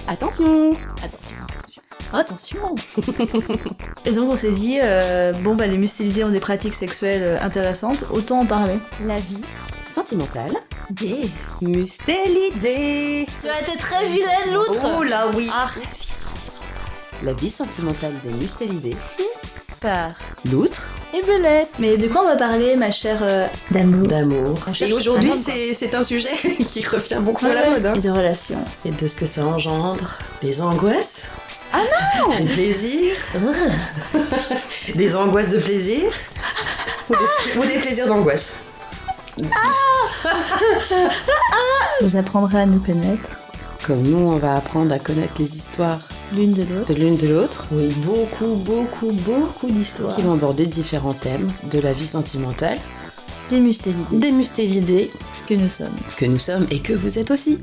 Attention. Et donc on s'est dit, les mustélidés ont des pratiques sexuelles intéressantes, autant en parler. La vie sentimentale Gay. mustélidée. Tu as été très vilaine, l'outre. Oh là oui. Ah. La vie sentimentale des mustélidés. Par L'outre. et Belette. Mais de quoi on va parler, ma chère d'amour? D'amour. On cherche Et aujourd'hui, un homme, c'est un sujet qui revient beaucoup à la mode. Hein. Et de relations. Et de ce que ça engendre. Des angoisses. Ah non. Des plaisirs. Des angoisses de plaisir. Ou des plaisirs d'angoisse. Vous apprendrez à nous connaître. Comme nous, on va apprendre à connaître les histoires L'une de l'autre. de l'une de l'autre. Oui, beaucoup d'histoires. Qui vont aborder différents thèmes de la vie sentimentale. Des mustélidés. Des mustélidés Que nous sommes. que nous sommes et que vous êtes aussi.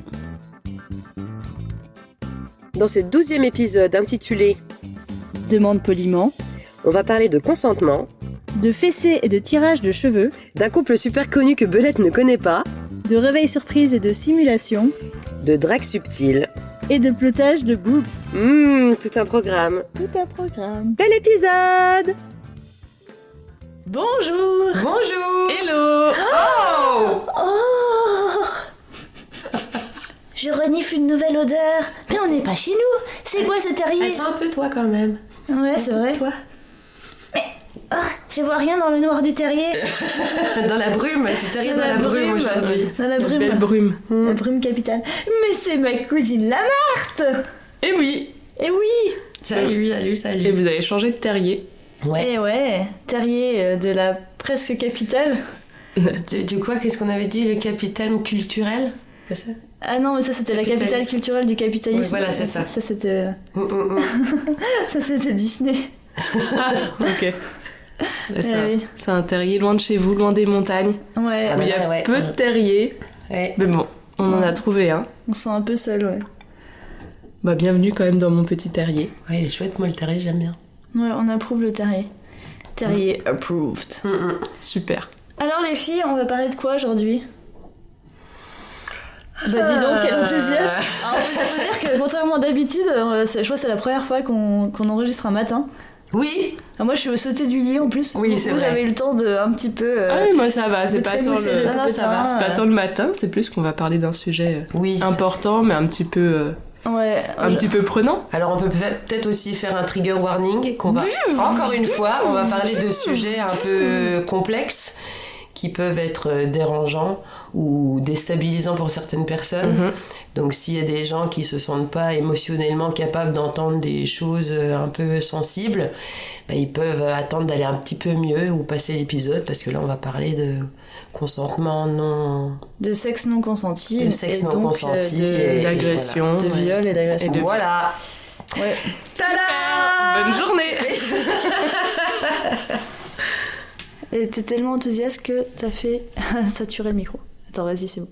Dans ce 12e épisode intitulé Demande poliment. On va parler de consentement, De fessées et de tirage de cheveux. d'un couple super connu que Belette ne connaît pas, De réveil surprise et de simulation. de drague subtile. Et de plotage de boobs. Tout un programme. Tout un programme. Bel épisode. Bonjour. Bonjour. Hello. Oh Oh. Je renifle une nouvelle odeur. Mais on n'est pas chez nous. C'est quoi ce terrier? Elle sent un peu toi quand même. Ouais, c'est vrai. Toi. Je vois rien dans le noir du terrier. Dans la brume, c'est terrible dans la brume aujourd'hui. Dans la brume. Belle brume. La brume capitale. Mais c'est ma cousine la Marthe. Et oui. Eh oui. Salut. Et vous avez changé de terrier. Ouais. Eh ouais. Terrier de la presque capitale. Du quoi, qu'est-ce qu'on avait dit? Le capitalisme culturel? C'est ça? Ah non, mais ça c'était la capitale Capitalisme. culturelle du capitalisme. Oui, voilà, c'est ça. Ça c'était... ça c'était Disney. Ok. Ouais, oui. c'est un terrier loin de chez vous, loin des montagnes. Ouais. Ah Où il y a ouais. peu de terriers. Ouais. Mais bon, on en a trouvé un. On se sent un peu seul, ouais. Bah bienvenue quand même dans mon petit terrier. Ouais, il est chouette, moi le terrier, j'aime bien. Ouais, on approuve le terrier. Terrier approved. Super. Alors les filles, on va parler de quoi aujourd'hui? Bah dis donc, quel enthousiasme! Alors, faut dire que contrairement d'habitude, je crois que c'est la première fois qu'on enregistre un matin. Oui. Alors, moi je suis au sauté du lit en plus. Oui, c'est vous vrai. avez eu le temps de un petit peu... Ah oui, moi ça va, c'est de pas tant trémousser le le... Non, ça va, popotin, C'est pas tant le matin, c'est plus qu'on va parler d'un sujet Oui. important, mais un petit peu, Ouais. un petit peu prenant. Alors on peut peut-être aussi faire un trigger warning qu'on va encore une fois, on va parler de sujets un peu complexes qui peuvent être dérangeants ou déstabilisants pour certaines personnes. Donc s'il y a des gens qui se sentent pas émotionnellement capables d'entendre des choses un peu sensibles, bah, ils peuvent attendre d'aller un petit peu mieux ou passer l'épisode parce que là on va parler de consentement non... De sexe non consenti. De sexe et non donc, consenti de, et D'agression. de ouais. viol et d'agression. Et de- Voilà. Ouais. Tada. Bonne journée. Et t'es tellement enthousiaste que t'as fait saturer le micro. Attends, vas-y, c'est bon.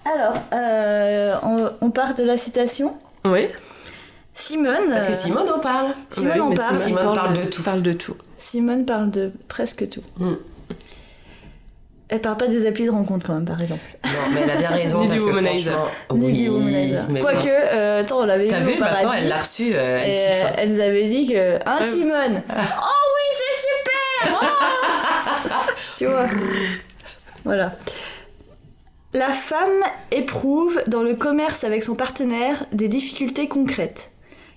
Alors, on part de la citation. Oui. Simone. Parce que Simone en parle. Simone Oui, en mais parle. Simone parle de tout. Parle de tout. Simone parle de presque tout. Elle parle pas des applis de rencontre quand même, par exemple. Non, mais elle a bien raison. Ni parce du que womanizer. franchement, Ni du womanizer. mais Quoique, bon. attends, on l'avait T'as vu vu, au maintenant paradis. elle l'a reçu, Et elle kiffe. elle nous avait dit que... Hein, Simone? Oh oui, c'est super! Oh tu vois. Voilà. La femme éprouve dans le commerce avec son partenaire des difficultés concrètes,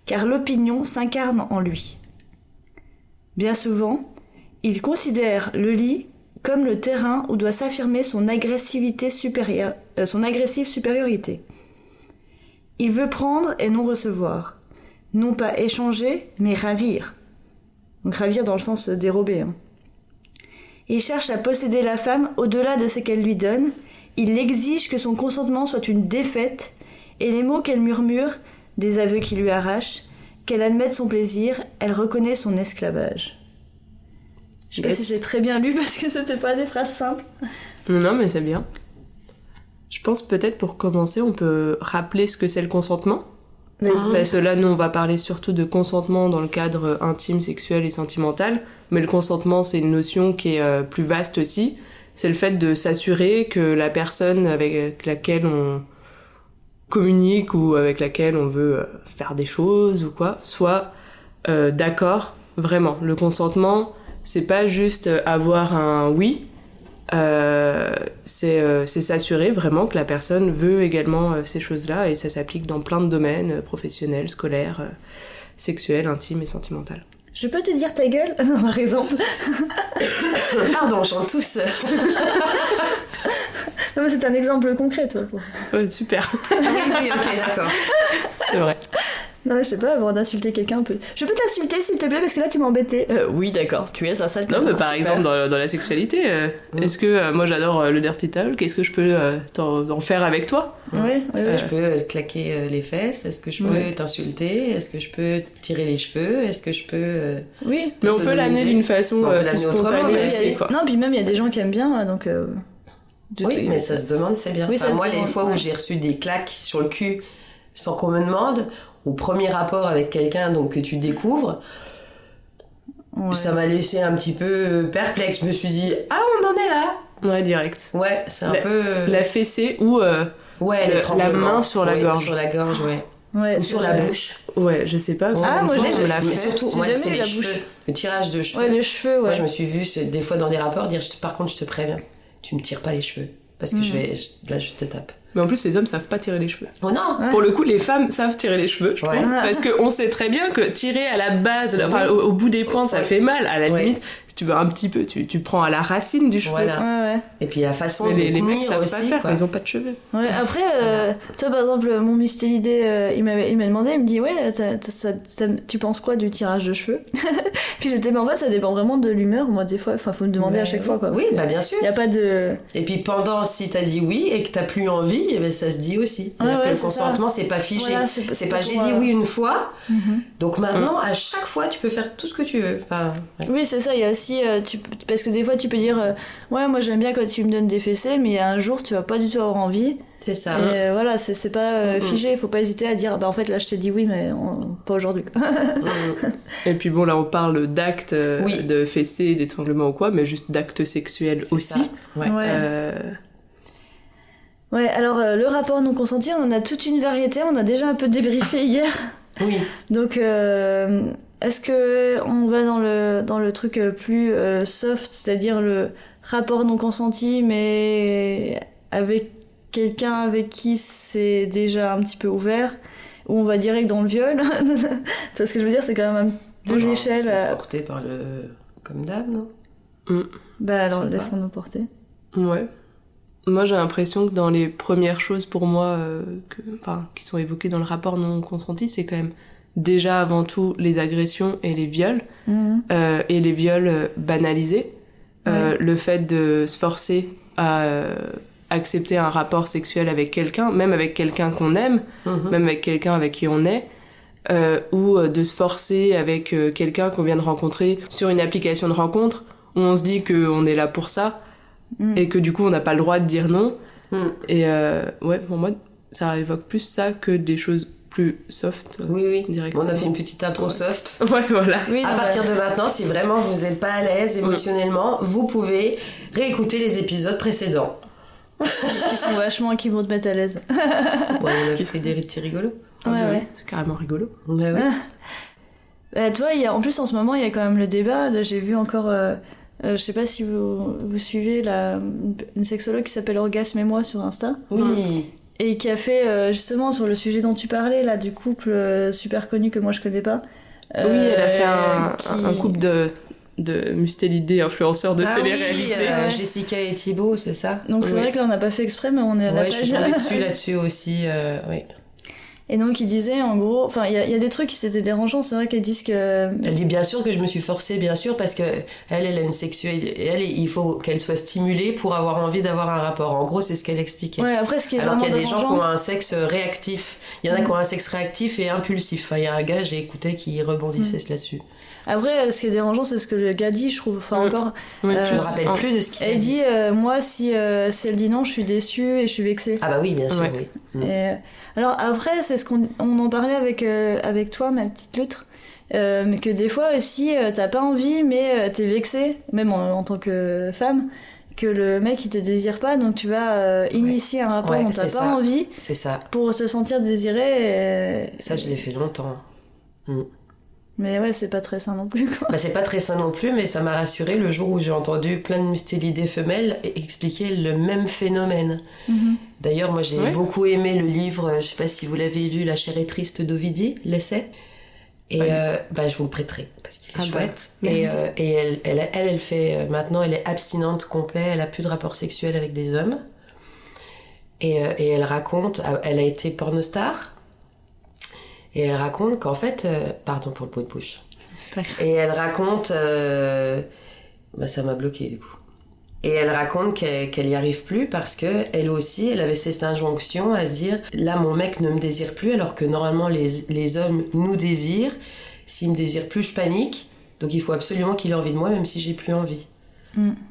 car l'opinion s'incarne en lui. Bien souvent, il considère le lit comme le terrain où doit s'affirmer son agressive supériorité. Il veut prendre et non recevoir, non pas échanger, mais ravir. Donc ravir dans le sens dérober. Hein. Il cherche à posséder la femme au-delà de ce qu'elle lui donne. Il exige que son consentement soit une défaite, et les mots qu'elle murmure, des aveux qui lui arrachent, qu'elle admette son plaisir, elle reconnaît son esclavage. Je sais pas si j'ai très bien lu parce que c'était pas des phrases simples. Non, mais c'est bien. Je pense peut-être pour commencer, on peut rappeler ce que c'est le consentement. Parce que là, nous, on va parler surtout de consentement dans le cadre intime, sexuel et sentimental. Mais le consentement, c'est une notion qui est plus vaste aussi. C'est le fait de s'assurer que la personne avec laquelle communique ou avec laquelle on veut faire des choses ou quoi, soit d'accord, vraiment. Le consentement, c'est pas juste avoir un oui, c'est s'assurer vraiment que la personne veut également ces choses-là, et ça s'applique dans plein de domaines, professionnels, scolaires, sexuels, intimes et sentimentaux. Je peux te dire ta gueule, par exemple. Pardon, on chante tous. Non, mais c'est un exemple concret, toi. Ouais, super. Oui, ok, d'accord. C'est vrai. Non, je sais pas, avant d'insulter quelqu'un un peu. Je peux t'insulter, s'il te plaît, parce que là, tu m'as embêté. Oui, d'accord, tu es un sale Non, mais connard, par super. exemple, dans la sexualité, est-ce que moi j'adore le dirty talk, est-ce que je peux en faire avec toi? Oui, Est-ce que je peux te claquer les fesses? Est-ce que je peux t'insulter? Est-ce que je peux tirer les cheveux? Est-ce que je peux... Oui. Mais on peut l'amener d'une façon On peut plus l'amener autrement, spontanée mais aussi, quoi. Non, puis même, il y a des gens qui aiment bien, donc... Oui, mais ça se demande, c'est bien. Oui, Enfin, ça se moi, les demande, fois où j'ai reçu des claques sur le cul sans qu'on me demande, au premier rapport avec quelqu'un donc, que tu découvres, Ouais. ça m'a laissé un petit peu perplexe. Je me suis dit, ah, on en est là. Ouais, direct. Ouais, c'est un peu... La fessée ou Ouais, la main sur la gorge. Sur la gorge, ouais. Ouais, Ou c'est sur la vrai. bouche. Ouais, je sais pas. Ah, moi, je me la Mais fais. surtout, J'ai moi, jamais c'est eu les la cheveux. bouche. Le tirage de cheveux. Ouais, les cheveux, ouais. Moi, je me suis vue des fois dans des rapports dire, par contre, je te préviens, tu me tires pas les cheveux. Parce que là, je te tape. Mais en plus, les hommes savent pas tirer les cheveux. Oh non! Pour le coup, les femmes savent tirer les cheveux, je Ouais. trouve. Parce qu'on sait très bien que tirer à la base, enfin, au bout des pointes, ça Ouais. fait mal. À la Ouais. limite, si tu veux un petit peu, tu prends à la racine du cheveu. Voilà. Ouais, ouais. Et puis la façon Mais de les mecs tenir savent aussi, pas faire, quoi. ils ont pas de cheveux. Ouais, après, toi par exemple, mon mustélidé, il m'a demandé, il me dit, ouais, tu penses quoi du tirage de cheveux? Puis j'étais, mais en fait, ça dépend vraiment de l'humeur. Moi, des fois, faut me demander à chaque fois, quoi. Oui, bah bien sûr. Il y a pas de. Et puis pendant, si t'as dit oui et que t'as plus envie, eh ben, ça se dit aussi. C'est-à-dire Ouais, que le c'est consentement, c'est pas figé. Voilà, c'est pas j'ai dit oui une fois, donc maintenant, à chaque fois, tu peux faire tout ce que tu veux. Enfin, ouais. Oui, c'est ça. Il y a aussi, parce que des fois, tu peux dire, ouais, moi j'aime bien quand tu me donnes des fessées, mais un jour, tu vas pas du tout avoir envie. C'est ça. Et voilà, c'est pas figé. Faut pas hésiter à dire, bah en fait, là, je te dis oui, mais pas aujourd'hui. Et puis bon, là, on parle d'actes Oui. de fessées, d'étranglement ou quoi, mais juste d'actes sexuels C'est aussi. ça. Ouais. Ouais. Ouais, alors le rapport non consenti, on en a toute une variété, on a déjà un peu débriefé hier. Oui. Donc est-ce que on va dans le truc plus soft, c'est-à-dire le rapport non consenti mais avec quelqu'un avec qui c'est déjà un petit peu ouvert, ou on va direct dans le viol? Tu vois ce que je veux dire, c'est quand même deux Genre, échelles. c'est porté par le... Comme d'hab, non? Bah alors Je sais pas. laisse-moi nous porter. Ouais. Moi, j'ai l'impression que dans les premières choses pour moi qui sont évoquées dans le rapport non consenti, c'est quand même déjà avant tout les agressions et les viols, et les viols banalisés. Ouais. Le fait de se forcer à accepter un rapport sexuel avec quelqu'un, même avec quelqu'un qu'on aime, même avec quelqu'un avec qui on est, ou de se forcer avec quelqu'un qu'on vient de rencontrer sur une application de rencontre, où on se dit qu'on est là pour ça, et que du coup on n'a pas le droit de dire non. Et ouais, pour moi ça évoque plus ça que des choses plus soft. Oui. Directement. Bon, on a fait une petite intro soft. Ouais, voilà. Oui, À non, partir de maintenant, si vraiment vous n'êtes pas à l'aise émotionnellement, vous pouvez réécouter les épisodes précédents. qui vont te mettre à l'aise. Ouais, on a fait des petits rigolos. Ouais. C'est carrément rigolo. Ouais, ouais. Bah, toi, en plus en ce moment, il y a quand même le débat. Là, j'ai vu encore. Je sais pas si vous suivez une sexologue qui s'appelle Orgasme et moi sur Insta. Oui. Et qui a fait justement sur le sujet dont tu parlais, là, du couple super connu que moi je connais pas. Oui, elle a fait qui- un couple de mustélidés influenceurs de Ah télé-réalité. oui, Jessica et Thibaut, c'est ça? Donc c'est Oui. vrai que là on n'a pas fait exprès, mais on est à la Ouais, je page. suis tombée là-dessus aussi. Oui. Et donc il disait en gros, enfin il y a des trucs qui s'étaient dérangeants, c'est vrai qu'elles disent que. Elle dit bien sûr que je me suis forcée, bien sûr, parce que elle a une sexualité. Elle, il faut qu'elle soit stimulée pour avoir envie d'avoir un rapport. En gros, c'est ce qu'elle expliquait. Ouais, après ce qui est Alors vraiment qu'il y a des gens qui dérangeant. ont un sexe réactif. Il y en a qui ont un sexe réactif et impulsif. Enfin, il y a un gars, j'ai écouté, qui rebondissait là-dessus. Après, ce qui est dérangeant, c'est ce que le gars dit, je trouve. Enfin, encore. Ouais, Je me rappelle plus de ce qu'il a Elle dit. dit, moi, si elle dit non, je suis déçue et je suis vexée. Ah bah oui, bien sûr, Ouais. oui. Et, alors après, c'est ce qu'on en parlait avec toi, ma petite loutre, mais que des fois aussi, t'as pas envie, mais t'es vexée, même en tant que femme, que le mec il te désire pas, donc tu vas initier un rapport dont t'as pas envie. C'est ça. Pour se sentir désiré. Ça, je l'ai fait longtemps. Mais ouais, c'est pas très sain non plus, quoi. Bah, c'est pas très sain non plus, mais ça m'a rassurée le jour où j'ai entendu plein de mustélidés femelles expliquer le même phénomène. D'ailleurs, moi, j'ai beaucoup aimé le livre, je sais pas si vous l'avez lu, La chair est triste d'Ovidie, l'essai. Et je vous le prêterai, parce qu'il est chouette. Et elle fait... maintenant, elle est abstinente complète, elle a plus de rapport sexuel avec des hommes. Et elle raconte... Elle a été pornostar. Et elle raconte qu'en fait... pardon pour le pot de bouche. C'est pas grave. Et elle raconte... ça m'a bloqué, du coup. Et elle raconte qu'elle y arrive plus parce que elle aussi, elle avait cette injonction à se dire là, mon mec ne me désire plus, alors que normalement les hommes nous désirent. S'il me désire plus, je panique. Donc il faut absolument qu'il ait envie de moi, même si j'ai plus envie.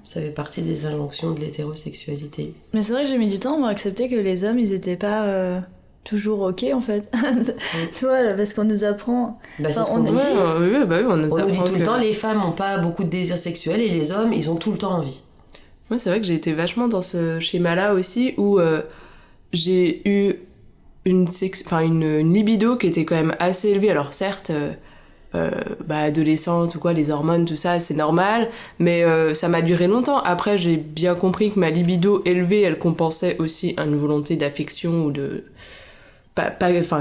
Ça fait partie des injonctions de l'hétérosexualité. Mais c'est vrai que j'ai mis du temps à accepter que les hommes, ils étaient pas toujours ok en fait. Tu vois, parce qu'on nous apprend. C'est ce qu'on nous dit. On nous dit tout le temps les femmes n'ont pas beaucoup de désir sexuel et les hommes, ils ont tout le temps envie. Moi, c'est vrai que j'ai été vachement dans ce schéma-là aussi, où j'ai eu une libido qui était quand même assez élevée. Alors certes, adolescente ou quoi, les hormones, tout ça, c'est normal, mais ça m'a duré longtemps. Après, j'ai bien compris que ma libido élevée, elle compensait aussi une volonté d'affection ou de...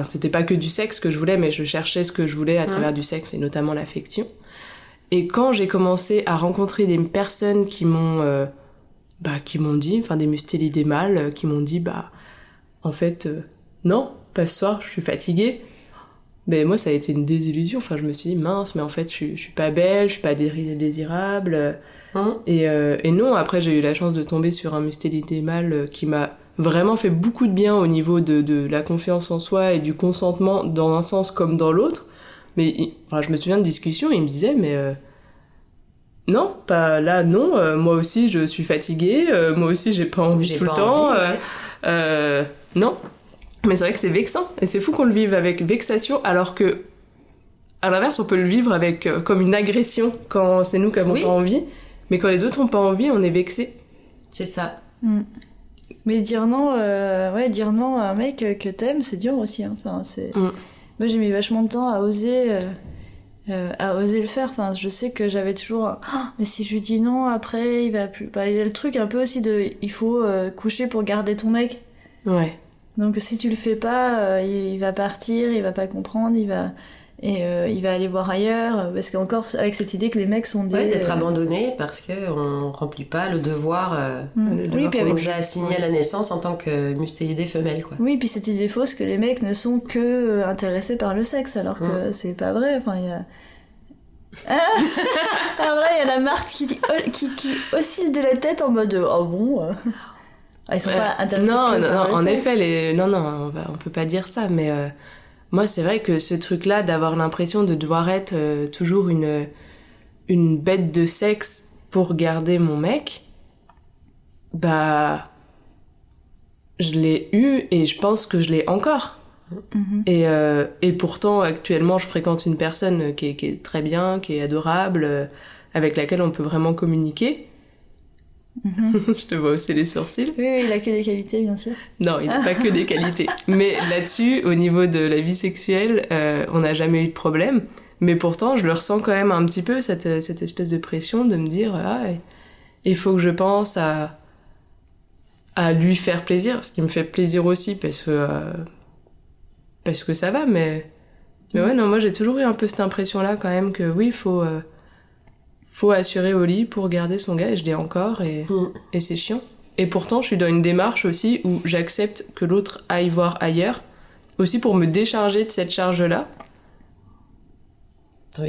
c'était pas que du sexe que je voulais, mais je cherchais ce que je voulais à travers du sexe, et notamment l'affection. Et quand j'ai commencé à rencontrer des personnes qui m'ont dit, des mustélidés mâles, qui m'ont dit, en fait, non, pas ce soir, je suis fatiguée. Mais moi, ça a été une désillusion. Je me suis dit, mince, mais en fait, je suis pas belle, je suis pas désirable. Et non, après, j'ai eu la chance de tomber sur un mustélidé mâle qui m'a vraiment fait beaucoup de bien au niveau de la confiance en soi et du consentement dans un sens comme dans l'autre. Mais je me souviens de discussions, il me disait, mais... non, pas là, non. Moi aussi, je suis fatiguée. Moi aussi, j'ai pas envie tout le temps. Non. Mais c'est vrai que c'est vexant. Et c'est fou qu'on le vive avec vexation, alors que, à l'inverse, on peut le vivre avec comme une agression quand c'est nous qui avons pas envie. Mais quand les autres ont pas envie, on est vexé. C'est ça. Mais dire non à un mec que t'aimes, c'est dur aussi. Hein. Moi, j'ai mis vachement de temps à oser le faire. Je sais que j'avais toujours mais si je lui dis non après il va plus. Il y a le truc un peu aussi de il faut coucher pour garder ton mec. Ouais. Donc si tu le fais pas, il va partir, il va pas comprendre, il va aller voir ailleurs, parce qu'encore avec cette idée que les mecs sont d'être abandonnés parce que on remplit pas le devoir, qu'on nous a assigné à la naissance en tant que mustélidés femelles, quoi. Oui, puis cette idée fausse que les mecs ne sont que intéressés par le sexe, alors que c'est pas vrai. Il y a alors là, il y a la Marthe qui oscille de la tête en mode oh bon. Ils sont pas intéressés par le sexe. Non, en effet, on peut pas dire ça, mais moi, c'est vrai que ce truc-là d'avoir l'impression de devoir être toujours une bête de sexe pour garder mon mec, je l'ai eu et je pense que je l'ai encore. Et pourtant, actuellement, je fréquente une personne qui est très bien, qui est adorable, avec laquelle on peut vraiment communiquer. Je te vois hausser les sourcils. Oui, il a que des qualités, bien sûr. Non, il n'a pas que des qualités. Mais là-dessus, au niveau de la vie sexuelle, on n'a jamais eu de problème. Mais pourtant, je le ressens quand même un petit peu, cette espèce de pression de me dire il faut que je pense à lui faire plaisir, ce qui me fait plaisir aussi, parce que ça va, mais ouais, non, moi j'ai toujours eu un peu cette impression-là quand même que oui, faut assurer au lit pour garder son gars, et je l'ai encore, et c'est chiant. Et pourtant, je suis dans une démarche aussi où j'accepte que l'autre aille voir ailleurs, aussi pour me décharger de cette charge-là.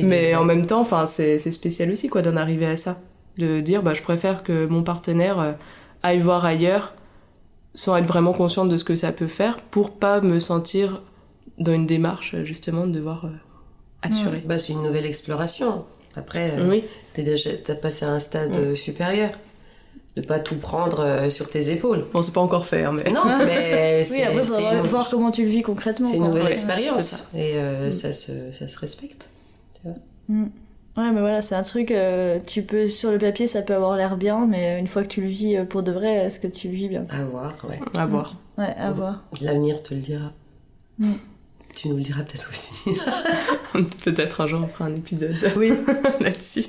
Mais en même temps, c'est spécial aussi, quoi, d'en arriver à ça. De dire, je préfère que mon partenaire aille voir ailleurs, sans être vraiment consciente de ce que ça peut faire, pour pas me sentir dans une démarche, justement, de devoir assurer. C'est une nouvelle exploration. Après, t'as passé à un stade supérieur. De pas tout prendre sur tes épaules. Bon, c'est pas encore fait, hein, mais... Non, mais oui, après, il faudra voir comment tu le vis concrètement. C'est une nouvelle expérience. Et ça se respecte. Tu vois. Ouais, mais voilà, c'est un truc, tu peux, sur le papier, ça peut avoir l'air bien, mais une fois que tu le vis pour de vrai, est-ce que tu le vis bien? À voir, ouais. À voir. Ouais, à voir. L'avenir te le dira. Mm. Tu nous le diras peut-être aussi. Peut-être un jour on fera un épisode Oui. là-dessus.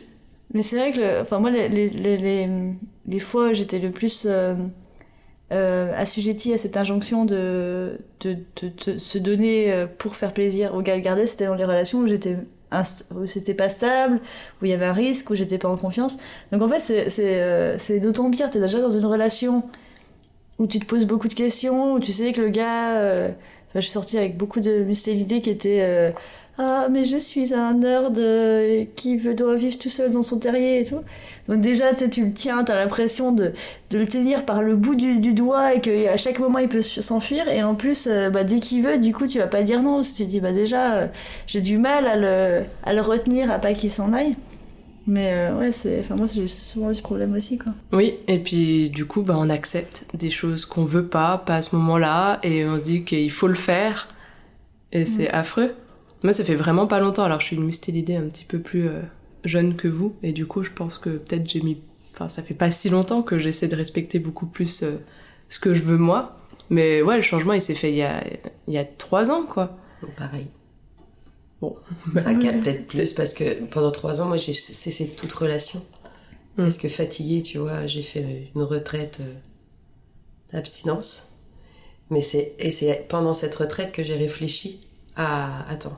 Mais c'est vrai que, enfin, moi, les fois où j'étais le plus assujettie à cette injonction de se donner pour faire plaisir au gars le garder, c'était dans les relations où c'était pas stable, où il y avait un risque, où j'étais pas en confiance. Donc en fait, c'est d'autant pire. T'es déjà dans une relation où tu te poses beaucoup de questions, où tu sais que le gars... je suis sortie avec beaucoup de mustélités qui étaient ah, mais je suis un nerd qui doit vivre tout seul dans son terrier et tout. Donc déjà, tu sais, tu le tiens, t'as l'impression de le tenir par le bout du doigt et qu'à chaque moment, il peut s'enfuir. Et en plus, dès qu'il veut, du coup, tu vas pas dire non. Parce que tu te dis, déjà, j'ai du mal à le retenir, à pas qu'il s'en aille. Mais ouais, moi, j'ai souvent eu ce problème aussi, quoi. Oui, et puis du coup, on accepte des choses qu'on veut pas à ce moment-là, et on se dit qu'il faut le faire, et c'est affreux. Moi, ça fait vraiment pas longtemps, alors je suis une mustélidée un petit peu plus jeune que vous, et du coup, je pense que peut-être ça fait pas si longtemps que j'essaie de respecter beaucoup plus ce que je veux moi, mais ouais, le changement, il s'est fait il y a 3 ans, quoi. Pareil. Bon. Peut-être plus, parce que pendant 3 ans, moi, j'ai cessé toute relation. Parce que fatiguée, tu vois, j'ai fait une retraite d'abstinence. Mais c'est pendant cette retraite que j'ai réfléchi à... Attends,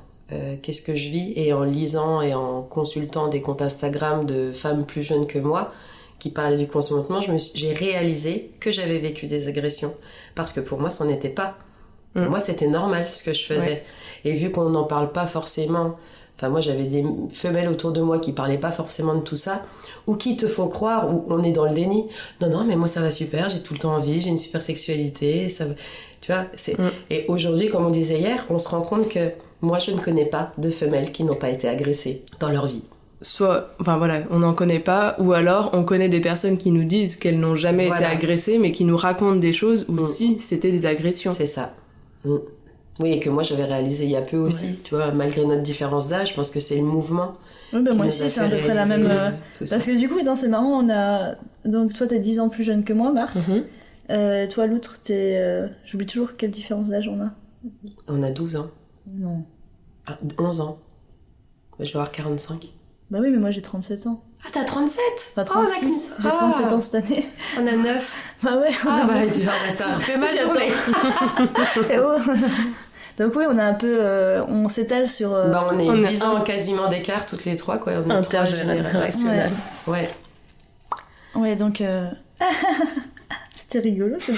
qu'est-ce que je vis? Et en lisant et en consultant des comptes Instagram de femmes plus jeunes que moi qui parlaient du consentement, j'ai réalisé que j'avais vécu des agressions. Parce que pour moi, ça n'en était pas. Pour moi, c'était normal ce que je faisais. Ouais. Et vu qu'on n'en parle pas forcément... Enfin, moi, j'avais des femelles autour de moi qui parlaient pas forcément de tout ça, ou qui te font croire, ou on est dans le déni. Non, mais moi, ça va super, j'ai tout le temps envie, j'ai une super sexualité, ça va... Tu vois, Et aujourd'hui, comme on disait hier, on se rend compte que moi, je ne connais pas de femelles qui n'ont pas été agressées dans leur vie. Soit, on n'en connaît pas, ou alors on connaît des personnes qui nous disent qu'elles n'ont jamais été agressées, mais qui nous racontent des choses où si, c'était des agressions. C'est ça. Oui, et que moi j'avais réalisé il y a peu aussi, tu vois, malgré notre différence d'âge, je pense que c'est le mouvement. Oui, moi aussi, c'est à peu près la même. Parce que du coup, c'est marrant, donc toi, t'es 10 ans plus jeune que moi, Marthe. Toi, l'outre, j'oublie toujours quelle différence d'âge on a. On a 12 ans. Non. 11 ans. Je vais avoir 45. Bah oui, mais moi j'ai 37 ans. Ah, t'as 37? Enfin, 36. J'ai 37 ans cette année. On a 9. Bah ouais. Ça fait mal de Donc oui, on a un peu... on s'étale sur... on est 10 ans quasiment d'écart, toutes les trois, quoi. On est intergénérationnel. Ouais. Ouais, donc... C'était rigolo, c'est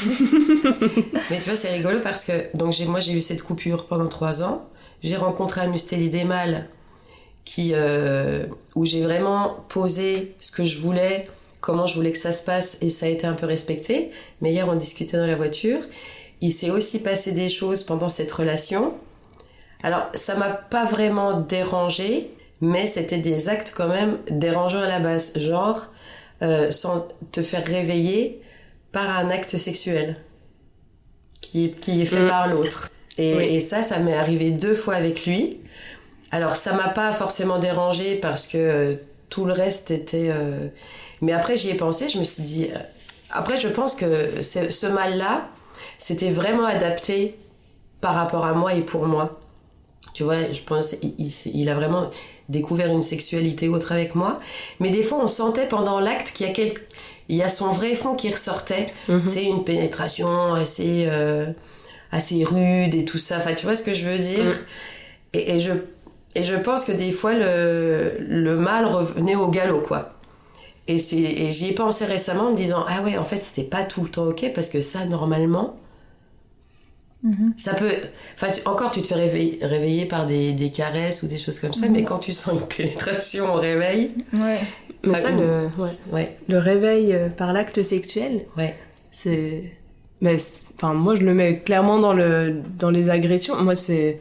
Mais tu vois, c'est rigolo parce que... Donc moi, j'ai eu cette coupure pendant 3 ans. J'ai rencontré un mustélidé mâle où j'ai vraiment posé ce que je voulais, comment je voulais que ça se passe, et ça a été un peu respecté. Mais hier, on discutait dans la voiture. Il s'est aussi passé des choses pendant cette relation. Alors, ça m'a pas vraiment dérangée, mais c'était des actes quand même dérangeants à la base. Genre, sans te faire réveiller par un acte sexuel qui est fait par l'autre. Et ça m'est arrivé 2 fois avec lui. Alors, ça m'a pas forcément dérangée parce que tout le reste était... Mais après, j'y ai pensé, je me suis dit... Après, je pense que ce mal-là, c'était vraiment adapté par rapport à moi et pour moi. Tu vois, je pense il a vraiment découvert une sexualité autre avec moi. Mais des fois, on sentait pendant l'acte qu'il y a son vrai fond qui ressortait. C'est une pénétration assez rude et tout ça. Enfin, tu vois ce que je veux dire? Et je pense que des fois, le mal revenait au galop, quoi. Et j'y ai pensé récemment en me disant, ah ouais, en fait, c'était pas tout le temps ok, parce que ça, normalement, ça peut... Enfin, encore, tu te fais réveiller par des caresses ou des choses comme ça, mais quand tu sens une pénétration au réveil... Ouais. Mais ça, le réveil par l'acte sexuel, c'est... Mais, moi, je le mets clairement dans les agressions. Moi, c'est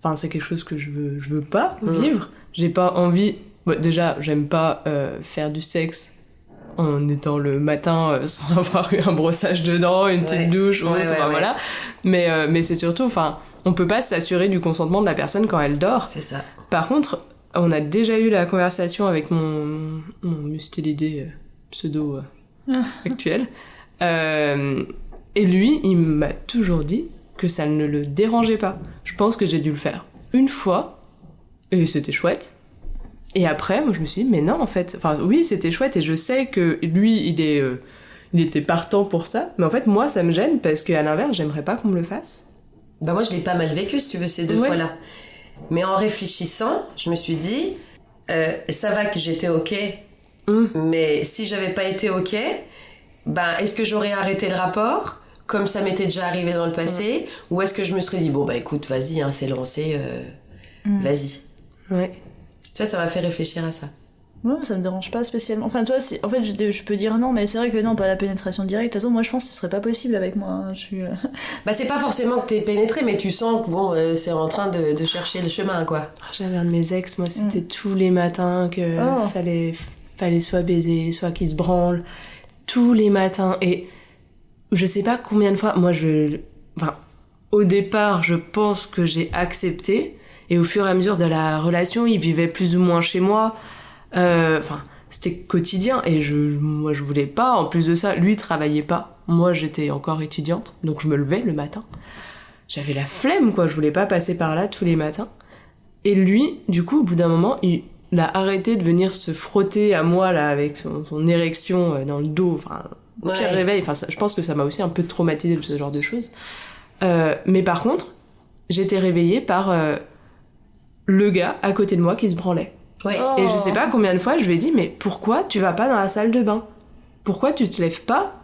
quelque chose que je veux pas vivre. J'ai pas envie... déjà, j'aime pas faire du sexe en étant le matin sans avoir eu un brossage de dents, une petite douche ou autre, voilà. Mais c'est surtout, on peut pas s'assurer du consentement de la personne quand elle dort. C'est ça. Par contre, on a déjà eu la conversation avec mon mustélidé pseudo actuel. Et lui, il m'a toujours dit que ça ne le dérangeait pas. Je pense que j'ai dû le faire une fois, et c'était chouette. Et après, moi, je me suis dit, mais non, en fait... Enfin, oui, c'était chouette, et je sais que lui, il était partant pour ça. Mais en fait, moi, ça me gêne, parce qu'à l'inverse, j'aimerais pas qu'on me le fasse. Bah moi, je l'ai pas mal vécu, si tu veux, ces 2 fois-là. Mais en réfléchissant, je me suis dit, ça va que j'étais OK, mais si j'avais pas été OK, ben, est-ce que j'aurais arrêté le rapport, comme ça m'était déjà arrivé dans le passé, ou est-ce que je me serais dit, bon, bah écoute, vas-y, hein, c'est lancé, vas-y. Ouais. Tu vois, ça m'a fait réfléchir à ça. Ouais, ça me dérange pas spécialement. Enfin, toi, en fait, je peux dire non, mais c'est vrai que non, pas la pénétration directe. De toute façon, moi, je pense que ce serait pas possible avec moi. Hein. Je suis... Bah, c'est pas forcément que t'es pénétré, mais tu sens que bon, c'est en train de chercher le chemin, quoi. J'avais un de mes ex, moi, c'était tous les matins que fallait soit baiser, soit qu'il se branle. Tous les matins. Et je sais pas combien de fois. Moi, enfin, au départ, je pense que j'ai accepté. Et au fur et à mesure de la relation, il vivait plus ou moins chez moi. Enfin, c'était quotidien et moi je voulais pas. En plus de ça, lui travaillait pas. Moi j'étais encore étudiante, donc je me levais le matin. J'avais la flemme, quoi. Je voulais pas passer par là tous les matins. Et lui, du coup, au bout d'un moment, il a arrêté de venir se frotter à moi là avec son érection dans le dos. Enfin, pire réveil. Enfin, je pense que ça m'a aussi un peu traumatisé ce genre de choses. Mais par contre, j'étais réveillée par le gars à côté de moi qui se branlait. Ouais. Et je sais pas combien de fois je lui ai dit, mais pourquoi tu vas pas dans la salle de bain ? Pourquoi tu te lèves pas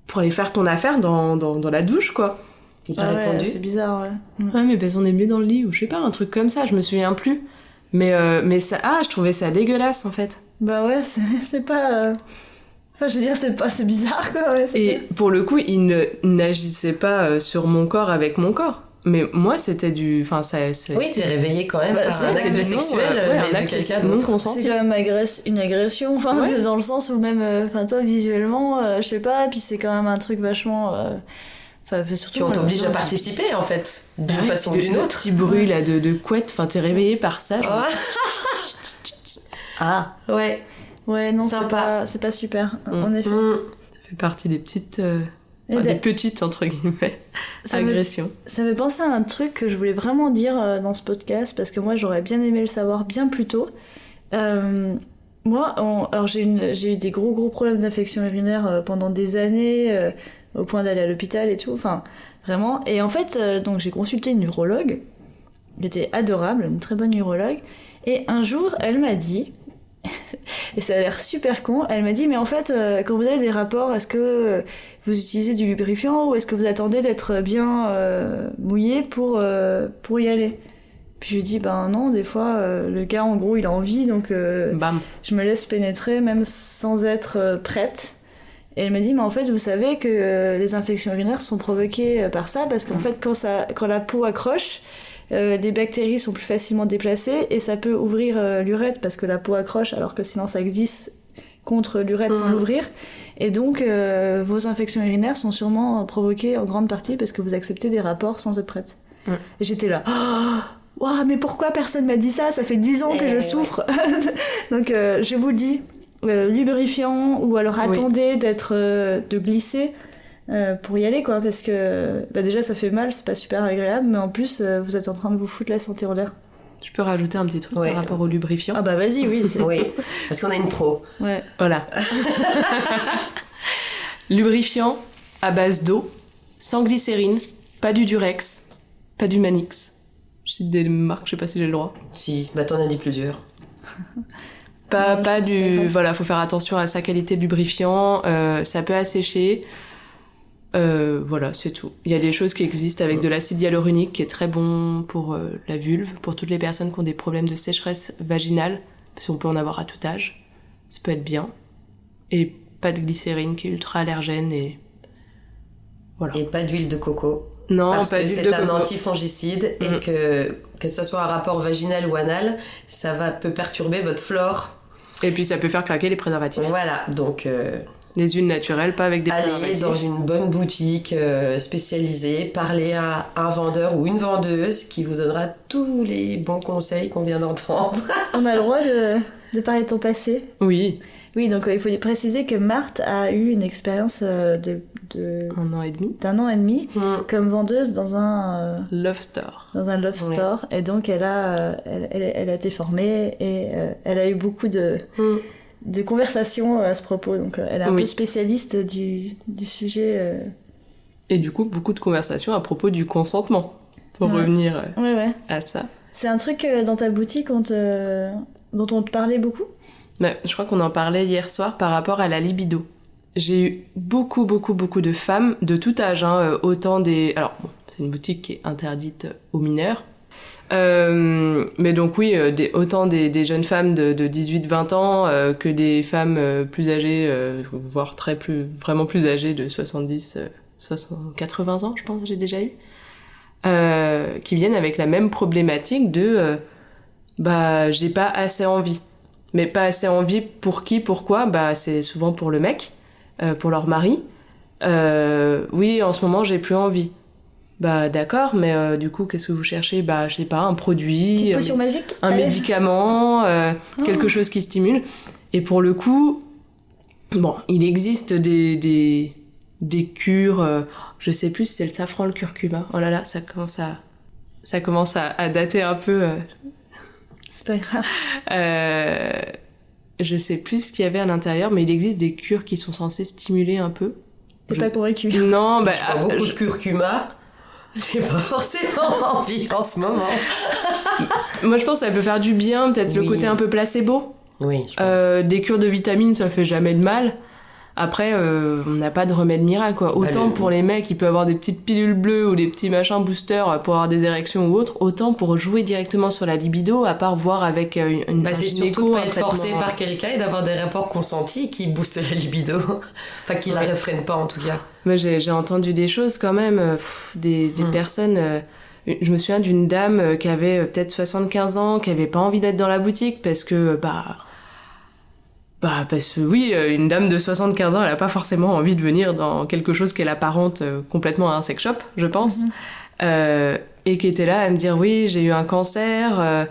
pour aller faire ton affaire dans la douche, quoi ? Il t'a répondu ? C'est bizarre, ouais. Ouais, mais parce qu'on est mieux dans le lit, ou je sais pas, un truc comme ça, je me souviens plus. Mais ça, je trouvais ça dégueulasse, en fait. Bah ouais, c'est pas... Enfin, je veux dire, c'est bizarre, quoi. Ouais, et pour le coup, il n'agissait pas sur mon corps avec mon corps. Mais moi, c'était du... Enfin, oui, t'es réveillé quand même par un acte sexuel, mais de quelqu'un d'autre consenti. C'est quand même une agression, enfin, dans le sens où même, enfin, toi, visuellement, je sais pas, puis c'est quand même un truc vachement... Enfin, surtout... Puis on t'oblige à participer, en fait, d'une façon ou d'une autre. Petit bruit, là, de couette, enfin, t'es réveillé par ça, genre... Ah, ouais. Ouais, non, c'est pas super, en effet. Ça fait partie des petites... des petites, entre guillemets, agressions. Ça me pensait à un truc que je voulais vraiment dire dans ce podcast, parce que moi, j'aurais bien aimé le savoir bien plus tôt. Moi, alors j'ai eu des gros problèmes d'infection urinaire pendant des années, au point d'aller à l'hôpital et tout, enfin, vraiment. Et en fait, donc j'ai consulté une urologue, qui était adorable, une très bonne urologue, et un jour, elle m'a dit... et ça a l'air super con, elle m'a dit mais en fait quand vous avez des rapports, est-ce que vous utilisez du lubrifiant ou est-ce que vous attendez d'être bien mouillé pour y aller? Puis je lui dis ben non, des fois le gars en gros il a envie, donc Bam. Je me laisse pénétrer même sans être prête. Et elle m'a dit mais en fait vous savez que les infections urinaires sont provoquées par ça, parce qu'en fait quand la peau accroche, les bactéries sont plus facilement déplacées et ça peut ouvrir l'urètre, parce que la peau accroche alors que sinon ça glisse contre l'urètre sans l'ouvrir. Et donc vos infections urinaires sont sûrement provoquées en grande partie parce que vous acceptez des rapports sans être prête. Et j'étais là, wow, mais pourquoi personne m'a dit ça? Ça fait 10 ans que je souffre. Donc je vous le dis, lubrifiant, ou alors attendez de glisser pour y aller, quoi, parce que déjà ça fait mal, c'est pas super agréable, mais en plus vous êtes en train de vous foutre la santé en l'air. Je peux rajouter un petit truc par rapport au lubrifiant? Ah bah vas-y, oui. Oui, parce qu'on a une pro. Ouais. Voilà. Lubrifiant à base d'eau, sans glycérine, pas du Durex, pas du Manix. Je cite des marques, je sais pas si j'ai le droit. Si, bah t'en as dit plus dur. Pas du... Voilà, faut faire attention à sa qualité de lubrifiant, ça peut assécher. Voilà, c'est tout. Il y a des choses qui existent avec de l'acide hyaluronique qui est très bon pour la vulve, pour toutes les personnes qui ont des problèmes de sécheresse vaginale, parce qu'on peut en avoir à tout âge. Ça peut être bien. Et pas de glycérine qui est ultra allergène et... Voilà. Et pas d'huile de coco. Non, parce pas que d'huile de coco. c'est un antifongicide et que ce soit un rapport vaginal ou anal, ça peut perturber votre flore. Et puis ça peut faire craquer les préservatifs. Voilà, donc Les huiles naturelles, pas avec des Allez préservatifs. dans une bonne boutique spécialisée, parler à un vendeur ou une vendeuse qui vous donnera tous les bons conseils qu'on vient d'entendre. On a le droit de parler de ton passé. Oui, Oui, donc il faut préciser que Marthe a eu une expérience de 1 an et demi. d'un an et demi comme vendeuse dans un Love Store. love store, et donc elle a été formée et elle a eu beaucoup de conversations à ce propos, donc elle est un peu spécialiste du sujet. Et du coup, beaucoup de conversations à propos du consentement, pour revenir à ça. C'est un truc dans ta boutique dont on te parlait beaucoup? Je crois qu'on en parlait hier soir par rapport à la libido. J'ai eu beaucoup de femmes de tout âge, autant des... Alors, bon, c'est une boutique qui est interdite aux mineurs. Mais donc oui, autant des jeunes femmes de 18-20 ans que des femmes plus âgées, voire vraiment plus âgées de 80 ans, je pense, j'ai déjà eu, qui viennent avec la même problématique de j'ai pas assez envie. Mais pas assez envie pour qui, pourquoi? C'est souvent pour le mec, pour leur mari. Oui, en ce moment, j'ai plus envie. D'accord, mais du coup, qu'est-ce que vous cherchez? Je sais pas, un produit, potion magique, un médicament, quelque chose qui stimule. Et pour le coup, bon, il existe des cures, je sais plus si c'est le safran, le curcuma. Oh là là, ça commence à dater un peu. C'est pas grave. Je sais plus ce qu'il y avait à l'intérieur, mais il existe des cures qui sont censées stimuler un peu. T'es pas convaincue? Non, Je bois beaucoup de curcuma. J'ai pas forcément envie en ce moment. Moi, je pense que ça peut faire du bien, peut-être le côté un peu placebo. Oui, je pense. Des cures de vitamines, ça fait jamais de mal. Après, on n'a pas de remède miracle, quoi. Autant pour les mecs, ils peuvent avoir des petites pilules bleues ou des petits machins boosters pour avoir des érections ou autre, autant pour jouer directement sur la libido, à part voir avec une c'est surtout de pas être forcé par quelqu'un et d'avoir des rapports consentis qui boostent la libido. Enfin, qui la réfrènent pas, en tout cas. Moi, j'ai entendu des choses quand même, des personnes... je me souviens d'une dame qui avait peut-être 75 ans, qui avait pas envie d'être dans la boutique parce que... parce que oui, une dame de 75 ans, elle a pas forcément envie de venir dans quelque chose qu'elle apparente complètement à un sex shop, je pense. Et qui était là à me dire, oui, j'ai eu un cancer,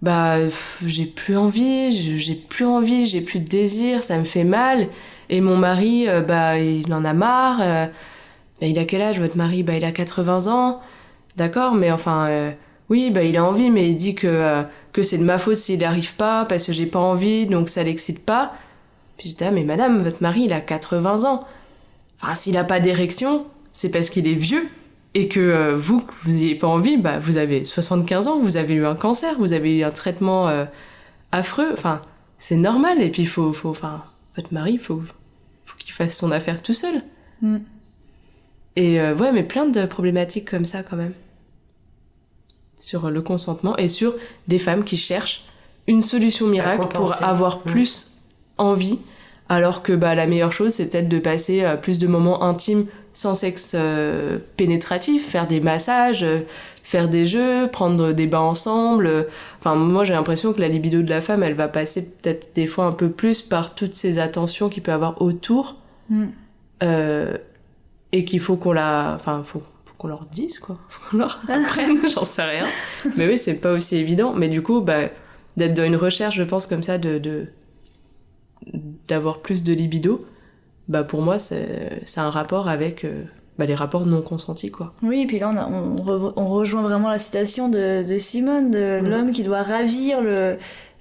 j'ai plus envie, j'ai plus de désir, ça me fait mal. Et mon mari, il en a marre. Il a quel âge, votre mari? Il a 80 ans. D'accord, mais enfin... oui, il a envie, mais il dit que c'est de ma faute s'il n'y arrive pas, parce que j'ai pas envie, donc ça l'excite pas. Puis je dis, mais madame, votre mari, il a 80 ans. Enfin, s'il a pas d'érection, c'est parce qu'il est vieux, et que vous n'ayez pas envie, vous avez 75 ans, vous avez eu un cancer, vous avez eu un traitement affreux, enfin, c'est normal, et puis votre mari, faut qu'il fasse son affaire tout seul. Et mais plein de problématiques comme ça, quand même. Sur le consentement et sur des femmes qui cherchent une solution miracle pour avoir plus envie, alors que la meilleure chose c'est peut-être de passer plus de moments intimes sans sexe pénétratif, faire des massages, faire des jeux, prendre des bains ensemble. Enfin, moi j'ai l'impression que la libido de la femme elle va passer peut-être des fois un peu plus par toutes ces attentions qu'il peut avoir autour et qu'il faut qu'on qu'on leur dise, quoi. Faut qu'on leur apprenne, j'en sais rien. Mais oui, c'est pas aussi évident. Mais du coup, d'être dans une recherche, je pense, comme ça, d'avoir plus de libido, pour moi, c'est un rapport avec les rapports non consentis, quoi. Oui, et puis là, on rejoint vraiment la citation de Simone, de l'homme qui doit ravir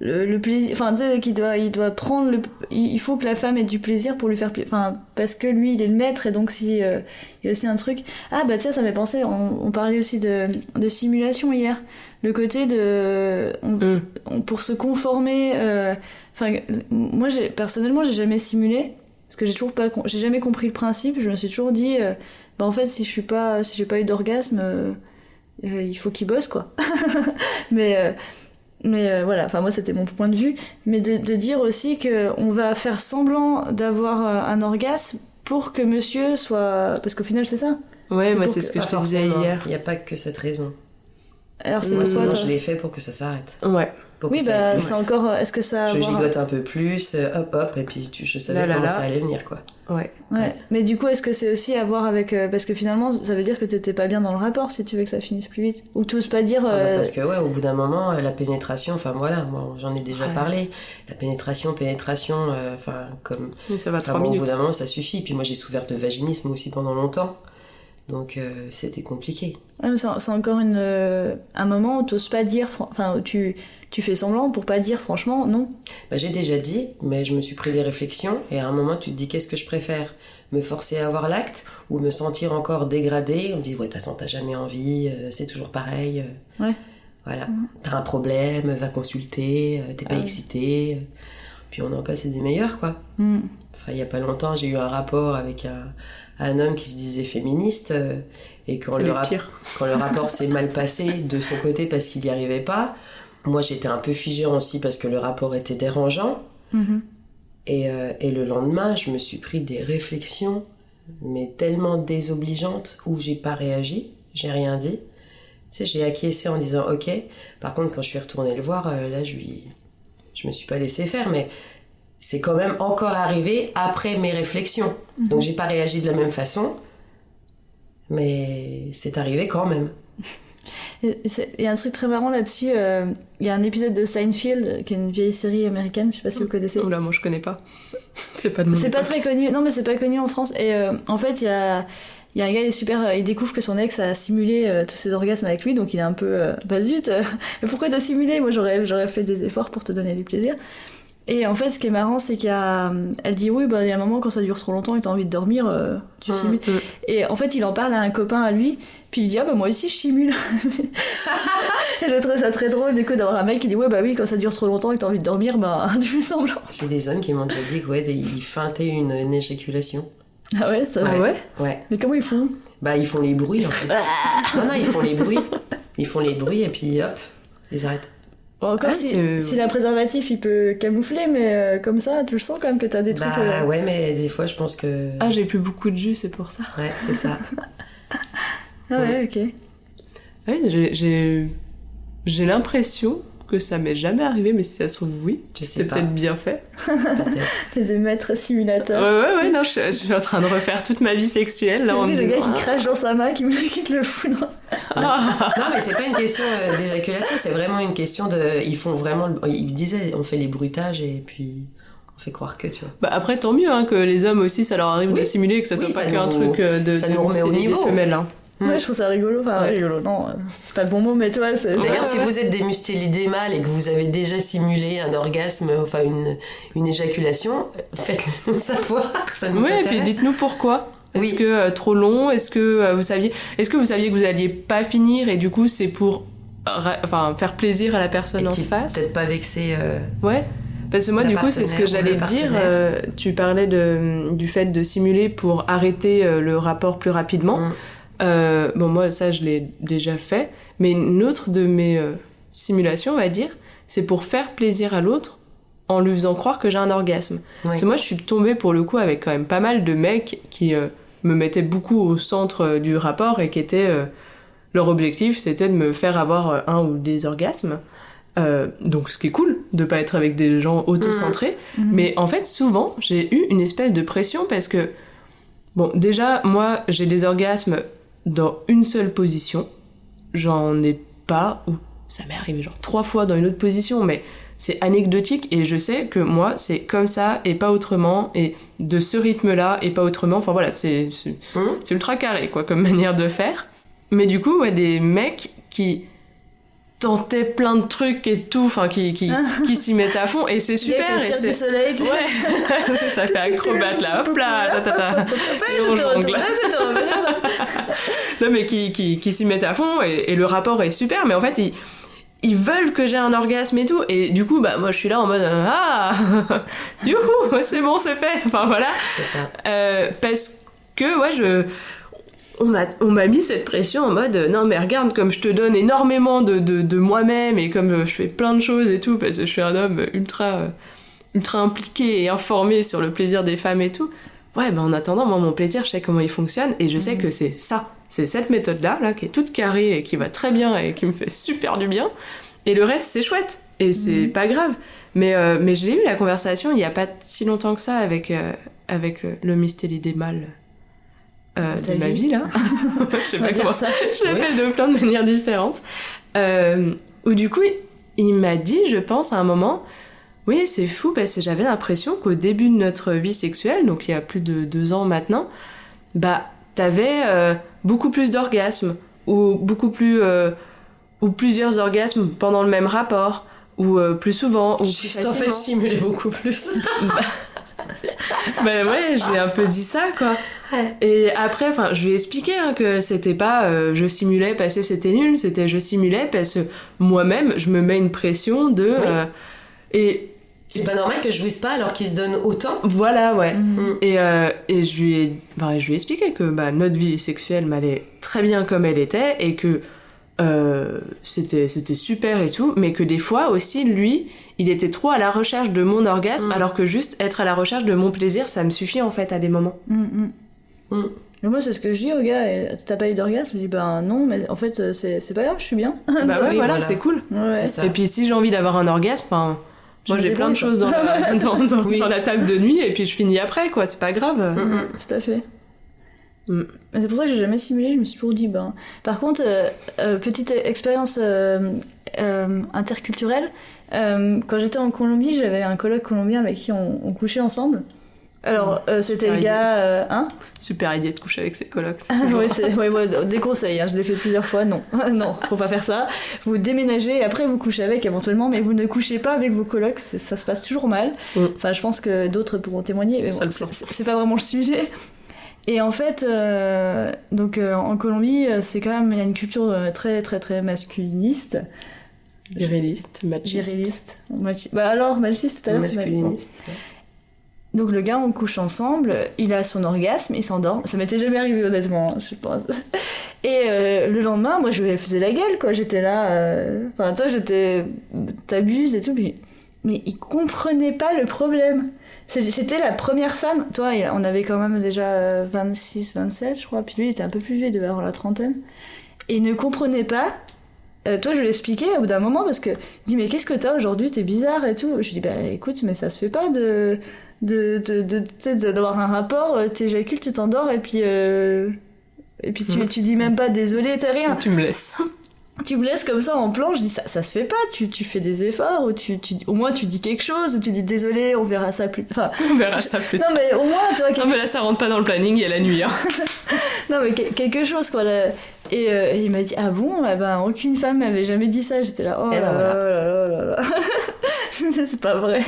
le plaisir, enfin, tu sais, il doit prendre il faut que la femme ait du plaisir pour lui faire plaisir, enfin, parce que lui, il est le maître, et donc il y a aussi un truc. Tiens, ça m'est pensé, on parlait aussi de simulation hier. Le côté pour se conformer, moi, personnellement, j'ai jamais simulé, parce que j'ai jamais compris le principe, je me suis toujours dit, en fait, si j'ai pas eu d'orgasme, il faut qu'il bosse, quoi. Mais voilà, enfin moi c'était mon point de vue, mais de dire aussi qu'on va faire semblant d'avoir un orgasme pour que monsieur soit... Parce qu'au final c'est ça. Ouais, moi c'est ce que je te disais hier. Il n'y a pas que cette raison. Alors c'est moi je l'ai fait pour que ça s'arrête. Ouais. pour que Oui, ça aille plus c'est loin. encore. Est-ce que ça. Je gigote un peu plus, hop, et puis je savais comment ça allait venir, quoi. Ouais. Mais du coup, est-ce que c'est aussi à voir avec. Parce que finalement, ça veut dire que t'étais pas bien dans le rapport si tu veux que ça finisse plus vite. Ou tu oses pas dire. Parce que, au bout d'un moment, la pénétration, enfin voilà, moi j'en ai déjà parlé. La pénétration, enfin, comme. Mais ça va 3 Au minutes. bout d'un moment, ça suffit. Puis moi, j'ai souffert de vaginisme aussi pendant longtemps. Donc, c'était compliqué. Ouais, mais c'est encore un moment où t'oses pas dire. Enfin, où tu fais semblant pour pas dire franchement non. J'ai déjà dit, mais je me suis pris des réflexions. Et à un moment, tu te dis, qu'est-ce que je préfère ? Me forcer à avoir l'acte ou me sentir encore dégradée ? On me dit, de toute façon, t'as jamais envie, c'est toujours pareil. Ouais. Voilà. T'as un problème, va consulter, t'es pas excitée. Puis on en passe des meilleurs, quoi. Enfin, il y a pas longtemps, j'ai eu un rapport avec un homme qui se disait féministe. Et quand le rapport s'est mal passé de son côté parce qu'il n'y arrivait pas, moi j'étais un peu figée aussi parce que le rapport était dérangeant. Et le lendemain, je me suis pris des réflexions, mais tellement désobligeantes, où j'ai pas réagi, j'ai rien dit. Tu sais, j'ai acquiescé en disant ok. Par contre, quand je suis retournée le voir, là, je me suis pas laissée faire, mais c'est quand même encore arrivé après mes réflexions. Donc j'ai pas réagi de la même façon, mais c'est arrivé quand même. Il y a un truc très marrant là-dessus. Il y a un épisode de Seinfeld, qui est une vieille série américaine, je sais pas si vous connaissez. Oula, moi je connais pas. C'est pas de mon C'est pas époque. très connu. Non, mais c'est pas connu en France. Et en fait, il y a un gars, il est super. Il découvre que son ex a simulé tous ses orgasmes avec lui, donc il est un peu. Zut, mais pourquoi t'as simulé ? Moi, j'aurais fait des efforts pour te donner du plaisir. Et en fait, ce qui est marrant, c'est elle dit oui, il y a un moment quand ça dure trop longtemps et t'as envie de dormir, tu simules. Et en fait, il en parle à un copain à lui, puis il dit moi aussi je simule. Et je trouve ça très drôle du coup d'avoir un mec qui dit oui, quand ça dure trop longtemps et t'as envie de dormir, tu fais semblant. J'ai des hommes qui m'ont déjà dit qu'ils feintaient une éjaculation. Ah ouais, ça va. Ouais. Mais comment ils font ? Ils font les bruits en fait. Non, ils font les bruits. Ils font les bruits et puis hop, ils arrêtent. Bon, encore si le préservatif il peut camoufler, mais comme ça, tu le sens quand même que t'as des trucs. Ouais, mais des fois je pense que. Ah, j'ai plus beaucoup de jus, c'est pour ça. Ouais, c'est ça. Ah ouais, ok. Ouais, j'ai l'impression que ça m'est jamais arrivé, mais si ça se trouve, oui. C'est peut-être bien fait. Peut-être. T'es des maîtres simulateurs. Ouais, non, je suis en train de refaire toute ma vie sexuelle. Là, J'ai le gars qui crache dans sa main, qui te le fout dans... Non, mais c'est pas une question d'éjaculation, c'est vraiment une question de. Ils font vraiment. Ils disaient, on fait les bruitages et puis on fait croire que, tu vois. Après, tant mieux que les hommes aussi, ça leur arrive de simuler, que ça soit pas qu'un truc de. Ça nous remet au niveau. Femelles, hein. Ouais, je trouve ça rigolo. Rigolo, non, c'est pas le bon mot, mais toi, c'est. D'ailleurs, si vous êtes des mustélidés mâles et que vous avez déjà simulé un orgasme, enfin une éjaculation, faites-le nous savoir, ça nous intéresse. Et puis dites-nous pourquoi. Est-ce que trop long ? Est-ce que vous saviez que vous alliez pas finir et du coup c'est pour faire plaisir à la personne en face ? Peut-être pas vexer. Ouais. Parce que moi, du coup, c'est ce que j'allais dire. Tu parlais du fait de simuler pour arrêter le rapport plus rapidement. Moi, ça, je l'ai déjà fait. Mais une autre de mes simulations, on va dire, c'est pour faire plaisir à l'autre en lui faisant croire que j'ai un orgasme. Parce que moi, je suis tombée, pour le coup, avec quand même pas mal de mecs qui me mettaient beaucoup au centre du rapport et qui étaient... leur objectif, c'était de me faire avoir un ou des orgasmes. Donc ce qui est cool de pas être avec des gens auto-centrés, mais en fait souvent j'ai eu une espèce de pression parce que déjà moi j'ai des orgasmes dans une seule position, j'en ai pas, ou ça m'est arrivé 3 fois dans une autre position, mais c'est anecdotique et je sais que moi c'est comme ça et pas autrement, et de ce rythme là et pas autrement, enfin voilà, c'est ultra carré quoi comme manière de faire. Mais du coup des mecs qui tentaient plein de trucs et tout, enfin qui s'y mettent à fond, et c'est super. Et c'est du soleil. Ouais. Ça fait acrobate là, hop là, Je te reviens. Non mais qui s'y mettent à fond et le rapport est super, mais en fait ils veulent que j'ai un orgasme et tout, et du coup moi je suis là en mode youhou, c'est bon, c'est fait, enfin voilà. C'est ça. Parce que on m'a mis cette pression en mode non mais regarde comme je te donne énormément de moi-même et comme je fais plein de choses et tout, parce que je suis un homme ultra impliqué et informé sur le plaisir des femmes et tout. En attendant, moi mon plaisir, je sais comment il fonctionne et je sais que c'est ça, c'est cette méthode là qui est toute carrée et qui va très bien et qui me fait super du bien, Et le reste, c'est chouette. Et c'est pas grave. Mais je l'ai eu la conversation il y a pas si longtemps que ça avec le mystère mâle de ma vie, là. Je sais pas comment ça. Je l'appelle de plein de manières différentes. Où du coup, il m'a dit, je pense, à un moment, oui, c'est fou parce que j'avais l'impression qu'au début de notre vie sexuelle, donc il y a plus de 2 ans maintenant, bah, t'avais beaucoup plus d'orgasmes, ou beaucoup plus... ou plusieurs orgasmes pendant le même rapport, ou plus souvent, ou plus facilement. En fait, je stimulais beaucoup plus. Bah ouais, je lui ai un peu dit ça, quoi. Ouais. Et après, enfin, je lui ai expliqué que c'était pas je simulais parce que c'était nul, c'était je simulais parce que moi-même, je me mets une pression de... Oui. Et c'est pas normal que je jouisse pas alors qu'il se donne autant. Voilà, ouais. Et je lui ai expliqué que notre vie sexuelle m'allait très bien comme elle était et que c'était super et tout, mais que des fois aussi, lui, il était trop à la recherche de mon orgasme, alors que juste être à la recherche de mon plaisir, ça me suffit en fait à des moments. Mais moi, c'est ce que je dis aux gars, t'as pas eu d'orgasme? Je dis non, mais en fait, c'est pas grave, je suis bien. Bah ouais, voilà, c'est cool. Ouais. C'est ça. Et puis si j'ai envie d'avoir un orgasme, moi j'ai plein de choses dans la table de nuit et puis je finis après, quoi, c'est pas grave. Tout à fait. C'est pour ça que j'ai jamais simulé, je me suis toujours dit Par contre, petite expérience interculturelle, quand j'étais en Colombie, j'avais un coloc colombien avec qui on couchait ensemble. Alors, c'était le gars... Super idée de coucher avec ses colocs. Des conseils, je l'ai fait plusieurs fois. Non, faut pas faire ça. Vous déménagez et après vous couchez avec éventuellement, mais vous ne couchez pas avec vos colocs, ça se passe toujours mal. Enfin, je pense que d'autres pourront témoigner, mais c'est pas vraiment le sujet. Et en fait, donc en Colombie, c'est quand même, il y a une culture très très très masculiniste. Viriliste, machiste. Machiste tout à l'heure. Masculiniste. Donc le gars, on couche ensemble, il a son orgasme, il s'endort. Ça m'était jamais arrivé honnêtement, je pense. Et le lendemain, moi je lui faisais la gueule, quoi. J'étais là, toi t'abuses et tout, mais il comprenait pas le problème. C'était la première femme, toi, on avait quand même déjà 26, 27, je crois, puis lui il était un peu plus vieux, il devait avoir la trentaine. Et il ne comprenait pas. Toi, je l'expliquais au bout d'un moment parce que il me dit mais qu'est-ce que t'as aujourd'hui, t'es bizarre et tout. Je lui dis écoute, mais ça se fait pas d'avoir un rapport, t'éjacules, tu t'endors et puis tu dis même pas désolé, t'as rien. Tu me laisses. Tu me laisses comme ça en plan, je dis ça se fait pas, tu fais des efforts, ou au moins tu dis quelque chose, ou tu dis désolé, on verra ça plus tard. On verra ça plus tard. Non mais au moins, tu vois... Non mais là ça rentre pas dans le planning, il y a la nuit. Non mais quelque chose, quoi. Et il m'a dit, ah bon, aucune femme m'avait jamais dit ça. J'étais là, oh là là. C'est pas vrai.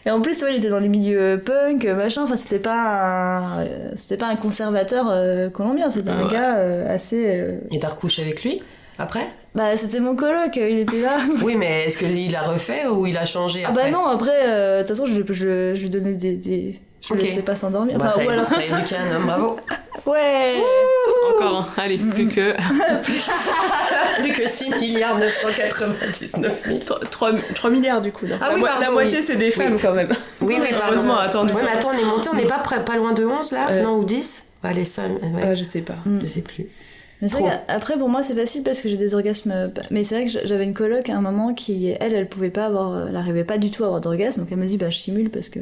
Et en plus, il était dans les milieux punk, machin, enfin c'était pas un conservateur colombien, c'était un gars assez... Et t'as recouché avec lui après? C'était mon coloc, il était là. Oui, mais est-ce qu'il a refait ou il a changé après? Non, après, de toute façon, je lui donnais des... Je le laissais pas s'endormir. T'as éduqué un homme, bravo. Ouais. Encore, allez, plus que 6 milliards 999 000. 3 milliards du coup. Non. La moitié, c'est des femmes quand même. Oui, heureusement, attends. Oui, mais attends, on est monté, on n'est pas loin de 11 là? Non, ou 10? Les 5. Je sais pas. Je sais plus. Mais c'est vrai qu'après, pour moi, c'est facile parce que j'ai des orgasmes. Mais c'est vrai que j'avais une coloc à un moment qui, elle pouvait pas avoir. Elle arrivait pas du tout à avoir d'orgasme. Donc elle me dit, je simule parce que.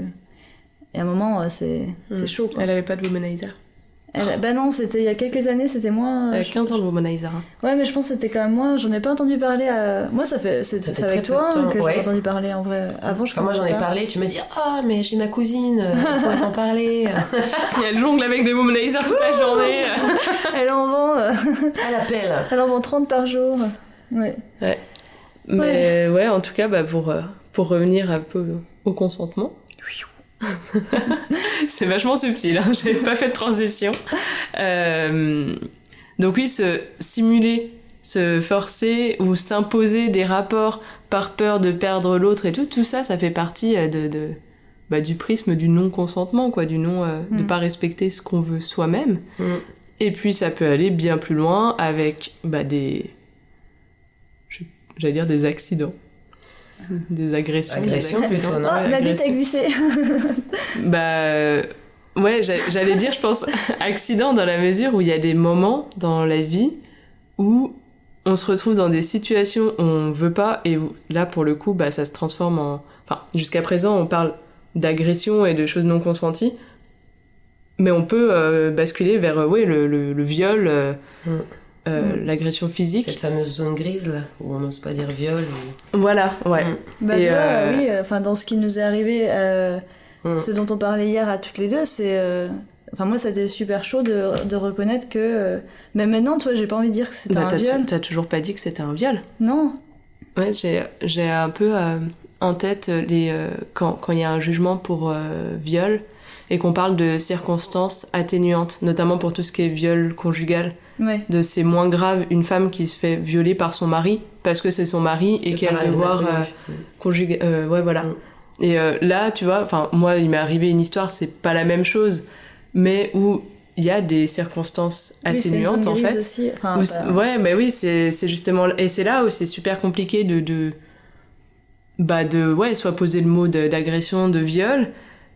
Et à un moment, c'est chaud, quoi. Elle avait pas de womanizer. Non, c'était il y a quelques années, c'était moins. Elle avait 15 ans le womanizer. Ouais, mais je pense que c'était quand même moins. J'en ai pas entendu parler à. Moi, c'est avec toi que j'ai entendu parler en vrai. Avant, moi, j'en ai parlé, tu m'as dit, mais j'ai ma cousine, elle pourrait t'en parler. Elle jongle avec des womanizers toute la journée. Elle en vend. Elle appelle. Elle en vend 30 par jour. Ouais. Mais ouais, en tout cas, pour revenir un peu au consentement. C'est vachement subtil, j'avais pas fait de transition. Donc oui, se simuler, se forcer ou s'imposer des rapports par peur de perdre l'autre et tout ça, ça fait partie du prisme du non-consentement, quoi, du de pas respecter ce qu'on veut soi-même. Et puis ça peut aller bien plus loin avec des accidents. Des agressions. Agressions plutôt, non? La bite a glissé. Ouais, j'allais dire, je pense, accident dans la mesure où il y a des moments dans la vie où on se retrouve dans des situations où on veut pas, et où, là, pour le coup, bah, ça se transforme en... Enfin, jusqu'à présent, on parle d'agression et de choses non consenties, mais on peut basculer vers le viol, l'agression physique. Cette fameuse zone grise, là, où on n'ose pas dire viol. Ou... Voilà, ouais. Bah, tu vois, oui, enfin, dans ce qui nous est arrivé, ce dont on parlait hier à toutes les deux, c'est... Enfin, moi, ça a été super chaud de reconnaître que... Mais maintenant, toi, j'ai pas envie de dire que c'était un viol. T'as toujours pas dit que c'était un viol. Non. Ouais, j'ai un peu en tête quand il y a un jugement pour viol et qu'on parle de circonstances atténuantes, notamment pour tout ce qui est viol conjugal. Ouais. C'est moins grave une femme qui se fait violer par son mari parce que c'est son mari et qu'elle va devoir conjuguer. Ouais, voilà. Et là, tu vois, enfin, moi, il m'est arrivé une histoire, c'est pas la même chose, mais où il y a des circonstances atténuantes, en fait. Aussi. Enfin, ouais, mais oui, c'est justement... Et c'est là où c'est super compliqué de soit poser le mot d'agression, de viol,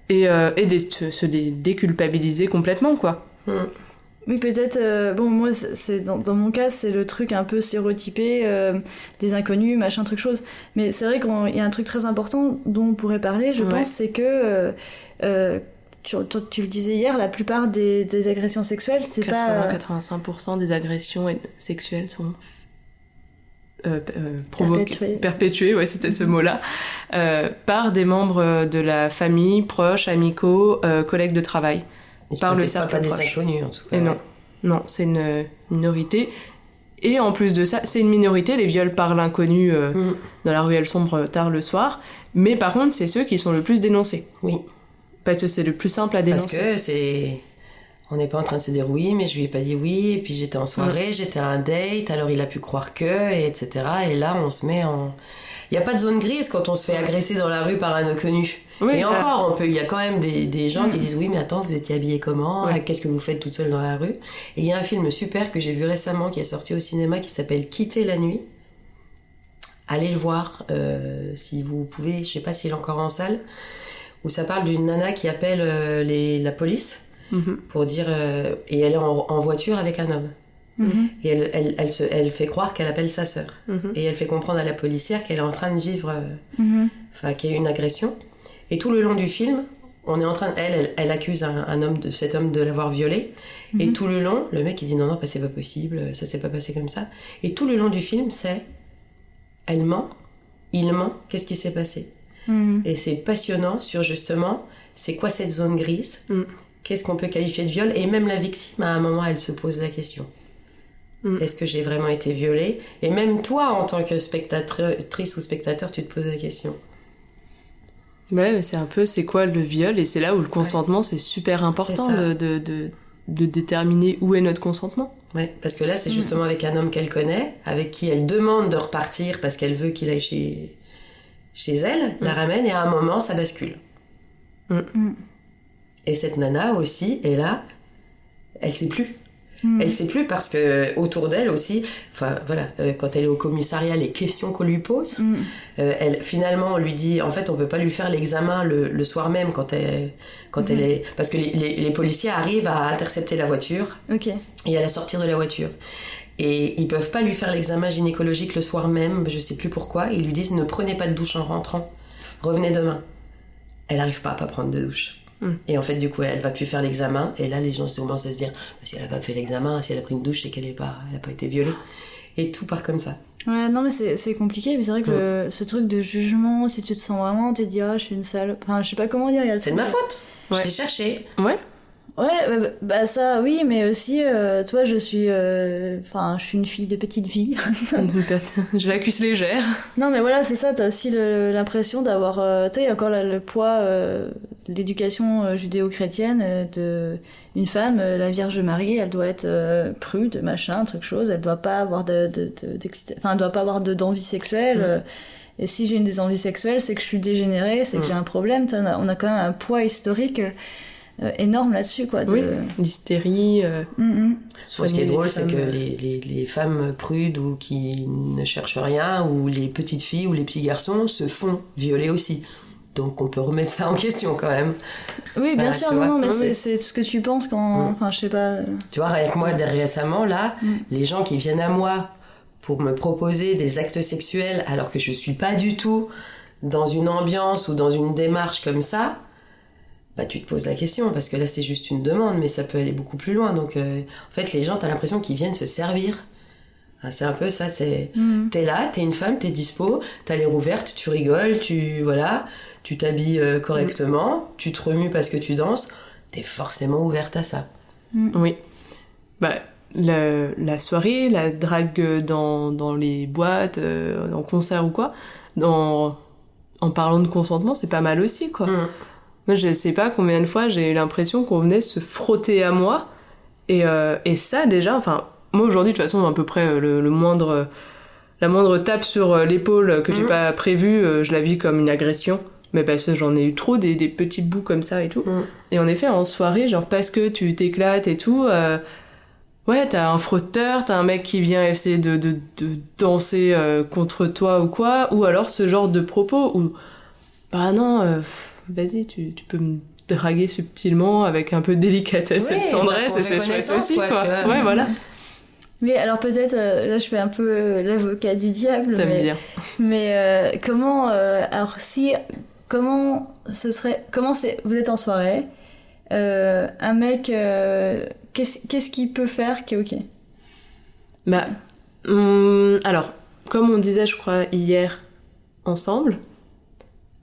et se déculpabiliser complètement, quoi. Oui, peut-être... bon, moi, dans mon cas, c'est le truc un peu stéréotypé, des inconnus, machin, truc, chose. Mais c'est vrai qu'il y a un truc très important dont on pourrait parler, je pense, c'est que... tu le disais hier, la plupart des agressions sexuelles, c'est 85% des agressions sexuelles sont perpétuées, ouais, c'était ce mot-là, par des membres de la famille, proches, amicaux, collègues de travail. Par le cercle pas des proche. inconnus, en tout cas. Et non, c'est une minorité. Et en plus de ça, c'est une minorité, les viols par l'inconnu dans la ruelle sombre tard le soir. Mais par contre, c'est ceux qui sont le plus dénoncés. Oui. Parce que c'est le plus simple à dénoncer. Parce que c'est... On n'est pas en train de se dire oui, mais je lui ai pas dit oui, et puis j'étais en soirée, j'étais à un date, alors il a pu croire que, et etc. Et là, on se met en... Il n'y a pas de zone grise quand on se fait agresser dans la rue par un inconnu. Oui, et encore, il y a quand même des gens qui disent oui, mais attends, vous étiez habillée comment ? Qu'est-ce que vous faites toute seule dans la rue ? Et il y a un film super que j'ai vu récemment, qui est sorti au cinéma, qui s'appelle Quitter la nuit. Allez le voir, si vous pouvez, je sais pas s'il est encore en salle, où ça parle d'une nana qui appelle la police pour dire... et elle est en voiture avec un homme. Et elle fait croire qu'elle appelle sa sœur. Et elle fait comprendre à la policière qu'elle est en train de vivre... qu'il y a eu une agression. Et tout le long du film, on est en train... Elle accuse cet homme de l'avoir violée. Et tout le long, le mec il dit non, c'est pas possible, ça s'est pas passé comme ça. Et tout le long du film, c'est... Elle ment, il ment, qu'est-ce qui s'est passé ? Et c'est passionnant sur justement, c'est quoi cette zone grise ? Qu'est-ce qu'on peut qualifier de viol ? Et même la victime, à un moment, elle se pose la question. Est-ce que j'ai vraiment été violée ? Et même toi, en tant que spectatrice ou spectateur, tu te poses la question. Ouais, c'est un peu, c'est quoi le viol ? Et c'est là où le consentement, c'est super important de déterminer où est notre consentement. Ouais, parce que là, c'est justement avec un homme qu'elle connaît, avec qui elle demande de repartir parce qu'elle veut qu'il aille chez elle, la ramène, et à un moment, ça bascule. Et cette nana aussi, est là, elle sait plus. Elle sait plus parce que autour d'elle aussi, enfin voilà, quand elle est au commissariat, les questions qu'on lui pose, finalement on lui dit, en fait on peut pas lui faire l'examen le soir même quand elle est, parce que les policiers arrivent à intercepter la voiture et à la sortir de la voiture. Et ils peuvent pas lui faire l'examen gynécologique le soir même, je sais plus pourquoi. Ils lui disent ne prenez pas de douche en rentrant, revenez demain. Elle arrive pas à prendre de douche. Et en fait, du coup, elle va plus faire l'examen. Et là, les gens commencent à se dire si elle a pas fait l'examen, si elle a pris une douche, c'est qu'elle a pas été violée. Et tout part comme ça. Ouais, non, mais c'est compliqué. Mais c'est vrai que ce truc de jugement, si tu te sens vraiment, tu te dis, je suis une sale. Enfin, je sais pas comment dire. C'est de ma faute. Je t'ai cherché. Ouais, bah ça, oui, mais aussi, toi, je suis une fille de petite vie. Je l'accuse légère. Non, mais voilà, c'est ça, t'as aussi l'impression d'avoir... tu sais, il y a encore le poids de l'éducation judéo-chrétienne une femme, la Vierge Marie, elle doit être prude, machin, truc chose, elle doit pas avoir elle doit pas avoir d'envie sexuelle. Et si j'ai des envies sexuelles, c'est que je suis dégénérée, c'est que j'ai un problème. On a quand même un poids historique... énorme là-dessus, quoi. Oui, l'hystérie. Ce qui est drôle, c'est que les femmes prudes ou qui ne cherchent rien, ou les petites filles ou les petits garçons se font violer aussi. Donc on peut remettre ça en question quand même. Oui, bien sûr, non, mais c'est ce que tu penses quand... Enfin, je sais pas... Tu vois, rien que moi, récemment, là, les gens qui viennent à moi pour me proposer des actes sexuels alors que je suis pas du tout dans une ambiance ou dans une démarche comme ça, bah tu te poses la question, parce que là c'est juste une demande, mais ça peut aller beaucoup plus loin. Donc en fait les gens, t'as l'impression qu'ils viennent se servir. Ah, c'est un peu ça, t'es là, t'es une femme, t'es dispo, t'as l'air ouverte, tu rigoles, tu t'habilles correctement, tu te remues parce que tu danses, t'es forcément ouverte à ça. Oui. Bah, la soirée, la drague dans les boîtes, en concert ou quoi, en parlant de consentement, c'est pas mal aussi, quoi. Moi, je sais pas combien de fois j'ai eu l'impression qu'on venait se frotter à moi, et ça, déjà, enfin, moi, aujourd'hui, de toute façon, à peu près, la moindre tape sur l'épaule que j'ai pas prévue, je la vis comme une agression. Mais parce que j'en ai eu trop, des petits bouts comme ça et tout. Et en effet, en soirée, genre parce que tu t'éclates et tout, ouais, t'as un frotteur, t'as un mec qui vient essayer de danser contre toi ou quoi, ou alors ce genre de propos où, bah non, vas-y, tu peux me draguer subtilement avec un peu de délicatesse et de tendresse, et c'est chouette aussi, quoi. Ouais, voilà. Mais alors peut-être, là je fais un peu l'avocat du diable, T'aimes bien. Mais comment, vous êtes en soirée, un mec, qu'est-ce qu'il peut faire qui est ok? Bah, alors, comme on disait, je crois, hier, ensemble,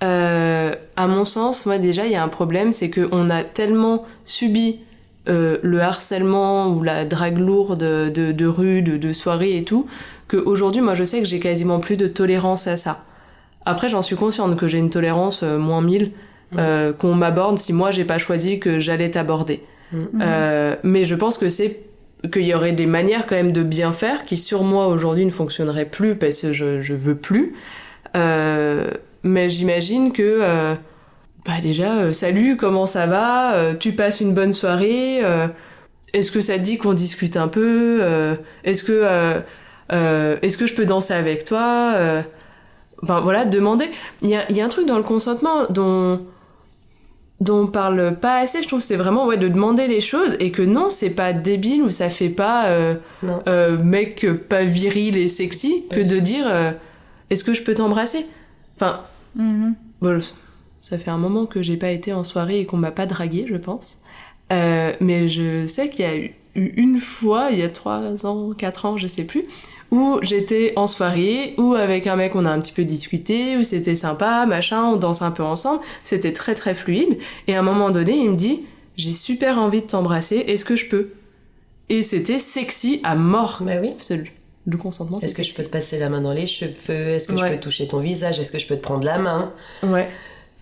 à mon sens, moi déjà, il y a un problème, c'est qu'on a tellement subi le harcèlement ou la drague lourde de rue, de soirée et tout, qu'aujourd'hui, moi, je sais que j'ai quasiment plus de tolérance à ça. Après, j'en suis consciente que j'ai une tolérance moins 1000, qu'on m'aborde si moi, j'ai pas choisi que j'allais t'aborder. Mais je pense qu'il y aurait des manières quand même de bien faire qui, sur moi, aujourd'hui, ne fonctionneraient plus parce que je veux plus. Mais j'imagine que... bah déjà, salut, comment ça va? Tu passes une bonne soirée? Est-ce que ça te dit qu'on discute un peu? Est-ce que je peux danser avec toi? Enfin voilà, demander. Il y a un truc dans le consentement dont on parle pas assez, je trouve, c'est vraiment de demander les choses, et que non, c'est pas débile ou ça fait pas mec pas viril et sexy que de dire est-ce que je peux t'embrasser? Enfin, voilà. Ça fait un moment que j'ai pas été en soirée et qu'on m'a pas draguée, je pense. Mais je sais qu'il y a eu une fois, il y a 3 ans, 4 ans, je sais plus, où j'étais en soirée, où avec un mec on a un petit peu discuté, où c'était sympa, machin, on danse un peu ensemble, c'était très très fluide, et à un moment donné, il me dit « J'ai super envie de t'embrasser, est-ce que je peux ?» Et c'était sexy à mort. Bah oui. Le consentement, c'est Est-ce que sexy. je peux te passer la main dans les cheveux? Est-ce que je peux toucher ton visage? Est-ce que je peux te prendre la main? Ouais.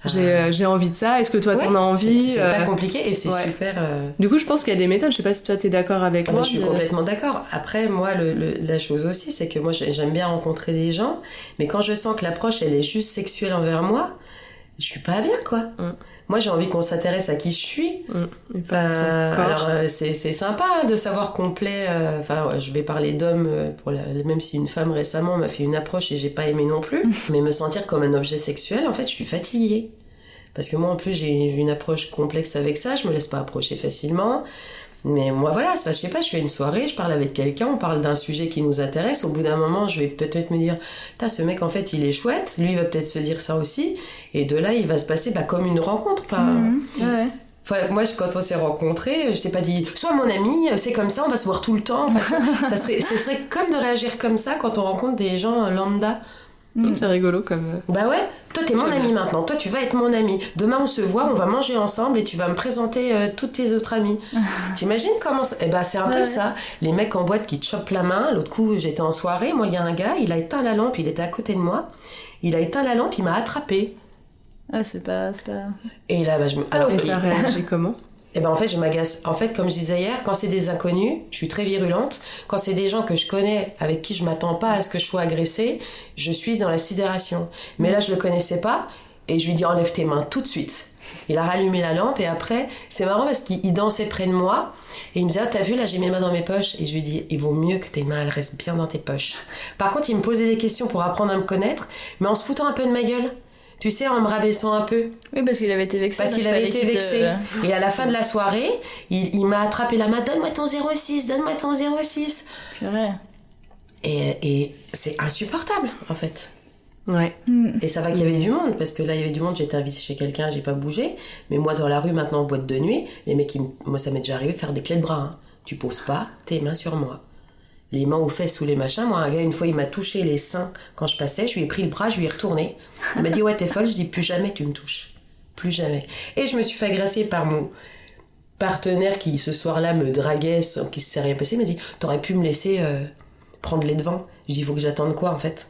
J'ai envie de ça, est-ce que toi t'en as envie? C'est pas compliqué et c'est super... Du coup, je pense qu'il y a des méthodes, je sais pas si toi t'es d'accord avec moi. Je suis complètement d'accord. Après, moi, la chose aussi, c'est que moi j'aime bien rencontrer des gens, mais quand je sens que l'approche elle est juste sexuelle envers moi, je suis pas bien, quoi. Moi, j'ai envie qu'on s'intéresse à qui je suis. Alors, c'est sympa de savoir complet. Je vais parler d'hommes, même si une femme récemment m'a fait une approche et j'ai pas aimé non plus. Mais me sentir comme un objet sexuel, en fait, je suis fatiguée. Parce que moi, en plus, j'ai une approche complexe avec ça. Je me laisse pas approcher facilement. Mais moi, voilà, je sais pas, je fais une soirée, je parle avec quelqu'un, on parle d'un sujet qui nous intéresse. Au bout d'un moment, je vais peut-être me dire, ce mec, en fait, il est chouette. Lui, il va peut-être se dire ça aussi. Et de là, il va se passer comme une rencontre. Moi, quand on s'est rencontrés, je t'ai pas dit, sois mon ami, c'est comme ça, on va se voir tout le temps. Ça serait comme de réagir comme ça quand on rencontre des gens lambda. C'est rigolo comme... Bah ouais, toi t'es mon ami maintenant, toi tu vas être mon ami. Demain on se voit, on va manger ensemble et tu vas me présenter tous tes autres amis. T'imagines comment ça... c'est un peu ça. Les mecs en boîte qui te chopent la main. L'autre coup j'étais en soirée, moi il y a un gars, il a éteint la lampe, il était à côté de moi. Il a éteint la lampe, il m'a attrapée. Ah c'est pas... Et là et t'as réagi comment? En fait, je m'agace. En fait, comme je disais hier, quand c'est des inconnus, je suis très virulente. Quand c'est des gens que je connais, avec qui je m'attends pas à ce que je sois agressée, je suis dans la sidération. Mais là, je le connaissais pas, et je lui dis enlève tes mains tout de suite. Il a rallumé la lampe, et après, c'est marrant parce qu'il dansait près de moi, et il me disait t'as vu, là j'ai mes mains dans mes poches, et je lui dis il vaut mieux que tes mains elles restent bien dans tes poches. Par contre, il me posait des questions pour apprendre à me connaître, mais en se foutant un peu de ma gueule. Tu sais, en me rabaissant un peu. Oui, parce qu'il avait été vexé. Et à la fin de la soirée, il m'a attrapé la main. Donne-moi ton 06, donne-moi ton 06. Purée. Et c'est insupportable, en fait. Ouais. Et ça va qu'il y avait du monde, parce que là, il y avait du monde, j'étais invitée chez quelqu'un, j'ai pas bougé. Mais moi, dans la rue, maintenant, en boîte de nuit, les mecs, moi, ça m'est déjà arrivé de faire des clés de bras. Hein. Tu poses pas tes mains sur moi. Les mains aux fesses ou les machins. Moi, un gars, une fois, il m'a touché les seins quand je passais. Je lui ai pris le bras, je lui ai retourné. Il m'a dit, ouais, t'es folle. Je dis, plus jamais tu me touches. Plus jamais. Et je me suis fait agresser par mon partenaire qui, ce soir-là, me draguait sans qu'il ne s'est rien passé. Il m'a dit, t'aurais pu me laisser prendre les devants. Je dis, faut que j'attende quoi, en fait?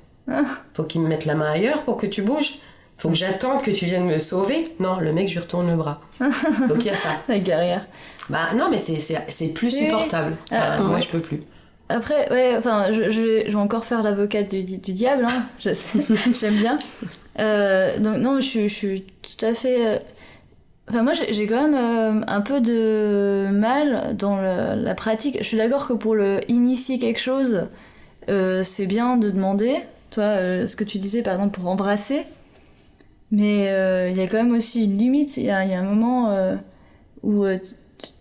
Faut qu'il me mette la main ailleurs pour que tu bouges. Faut que j'attende que tu viennes me sauver. Non, le mec, je lui retourne le bras. Donc il y a ça. La guerrière. Bah non, mais c'est plus supportable. Enfin, moi, je peux plus. Après, ouais, enfin, je vais encore faire l'avocate du diable, hein. J'aime bien. Donc non, je suis tout à fait... Enfin, moi, j'ai quand même un peu de mal dans la pratique. Je suis d'accord que pour initier quelque chose, c'est bien de demander, toi, ce que tu disais, par exemple, pour embrasser. Mais il y a quand même aussi une limite. Il y a un moment où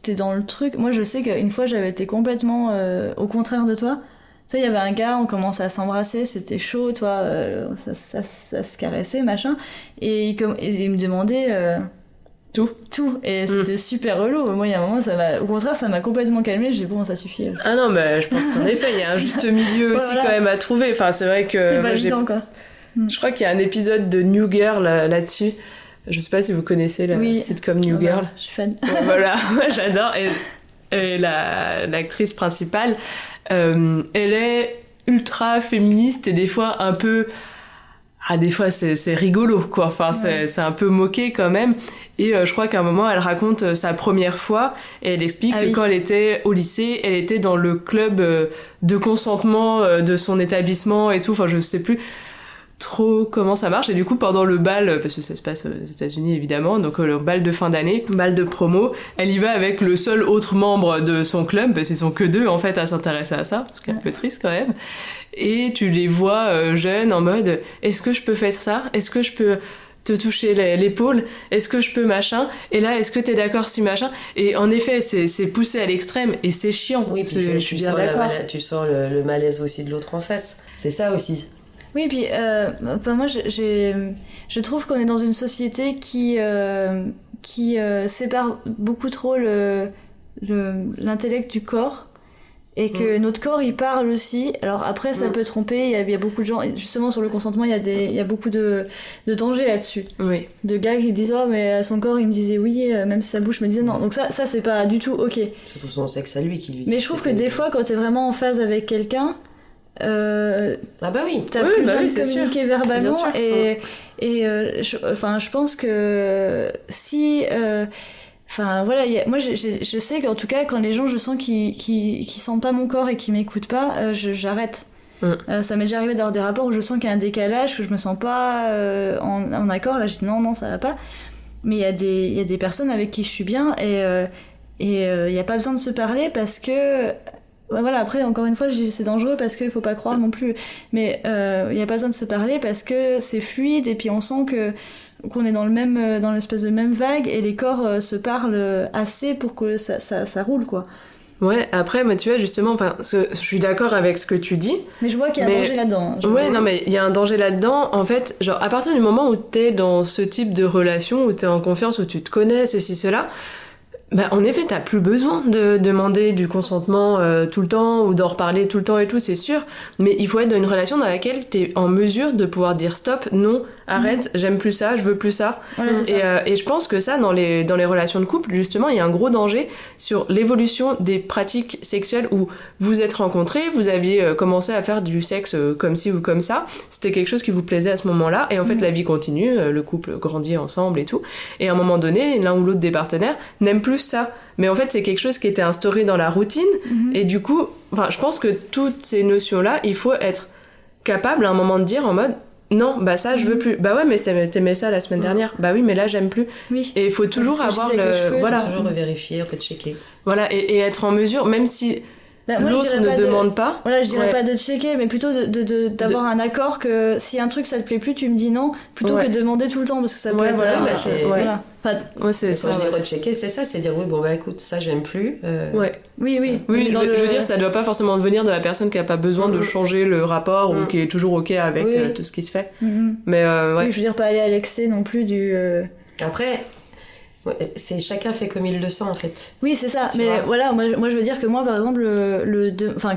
t'es dans le truc. Moi, je sais qu'une fois, j'avais été complètement au contraire de toi. Tu sais, il y avait un gars, on commençait à s'embrasser, c'était chaud, toi, ça se caressait, machin. Et il me demandait... Tout. Et c'était super relou. Moi, il y a un moment, au contraire, ça m'a complètement calmée. J'ai dit, bon, ça suffit. Ah non, mais je pense qu'en effet, il y a un juste milieu aussi quand même à trouver. Enfin, c'est vrai que... C'est pas évident, quoi. Je crois qu'il y a un épisode de New Girl là-dessus. Je sais pas si vous connaissez la sitcom New Girl. Je suis fan. Voilà, j'adore. Et l'actrice principale, elle est ultra féministe et des fois un peu... Ah, des fois, c'est rigolo, quoi. Enfin, c'est un peu moqué quand même. Et je crois qu'à un moment, elle raconte sa première fois et elle explique que quand elle était au lycée, elle était dans le club de consentement de son établissement et tout. Enfin, je sais plus trop comment ça marche. Et du coup, pendant le bal, parce que ça se passe aux États-Unis évidemment, donc le bal de fin d'année, bal de promo, elle y va avec le seul autre membre de son club, parce qu'ils sont que deux en fait à s'intéresser à ça, ce qui est un peu triste quand même. Et tu les vois jeunes en mode est-ce que je peux faire ça? Est-ce que je peux te toucher l'épaule? Est-ce que je peux machin? Et là, est-ce que t'es d'accord si machin? Et en effet, c'est poussé à l'extrême et c'est chiant. Oui, puis tu sens le malaise aussi de l'autre en face. C'est ça aussi. Oui, puis enfin, moi, je trouve qu'on est dans une société qui sépare beaucoup trop l'intellect du corps. Et que notre corps, il parle aussi. Alors après, ça peut tromper. Il y a beaucoup de gens... Justement, sur le consentement, il y a beaucoup de dangers là-dessus. Oui. De gars qui disent « Oh, mais son corps, il me disait oui. » Même si sa bouche me disait non. Donc ça c'est pas du tout OK. Surtout son sexe à lui qui lui dit... Mais je trouve que des fois, quand t'es vraiment en phase avec quelqu'un... ah bah oui. T'as plus besoin de communiquer verbalement. Je pense que si... Enfin voilà, moi je sais qu'en tout cas quand les gens je sens qu'ils sentent pas mon corps et qu'ils m'écoutent pas, j'arrête. Ça m'est déjà arrivé d'avoir des rapports où je sens qu'il y a un décalage, que je me sens pas en accord, là je dis non ça va pas. Mais il y a des personnes avec qui je suis bien et il y a pas besoin de se parler parce que voilà, après encore une fois je dis c'est dangereux parce qu'il faut pas croire non plus, mais il y a pas besoin de se parler parce que c'est fluide et puis on sent qu'on est dans l'espèce de même vague et les corps se parlent assez pour que ça roule, quoi. Ouais, après, moi, tu vois, justement, je suis d'accord avec ce que tu dis. Mais je vois qu'il y a un danger là-dedans. Ouais, non, mais il y a un danger là-dedans. En fait, genre, à partir du moment où t'es dans ce type de relation, où t'es en confiance, où tu te connais, ceci, cela, bah, en effet, t'as plus besoin de demander du consentement tout le temps ou d'en reparler tout le temps et tout, c'est sûr. Mais il faut être dans une relation dans laquelle t'es en mesure de pouvoir dire stop, non, arrête, j'aime plus ça, je veux plus ça. Voilà, et je pense que ça, dans les relations de couple, justement, il y a un gros danger sur l'évolution des pratiques sexuelles où vous êtes rencontrés, vous aviez commencé à faire du sexe comme ci ou comme ça. C'était quelque chose qui vous plaisait à ce moment-là. Et en fait, la vie continue, le couple grandit ensemble et tout. Et à un moment donné, l'un ou l'autre des partenaires n'aime plus ça. Mais en fait, c'est quelque chose qui était instauré dans la routine. Et du coup, je pense que toutes ces notions-là, il faut être capable à un moment de dire en mode non, bah ça je veux plus. Bah ouais, mais t'aimais ça la semaine dernière. Bah oui, mais là j'aime plus. Oui. Et il faut toujours avoir voilà. Toujours vérifier, en fait, checker. Voilà, et être en mesure, même si Bah, moi, l'autre ne demande pas. Voilà, je dirais pas de checker, mais plutôt d'avoir un accord que si un truc ça te plaît plus, tu me dis non, plutôt que de demander tout le temps, parce que ça peut être... Voilà. C'est quand je dis rechecker, c'est ça, c'est dire oui, bon bah écoute, ça j'aime plus. Oui. Je veux dire, ça doit pas forcément venir de la personne qui a pas besoin de changer le rapport ou qui est toujours ok avec tout ce qui se fait. Mais oui, je veux dire, pas aller à l'excès non plus du... Après... c'est chacun fait comme il le sent en fait. Oui, c'est ça. Mais voilà, moi je veux dire que moi par exemple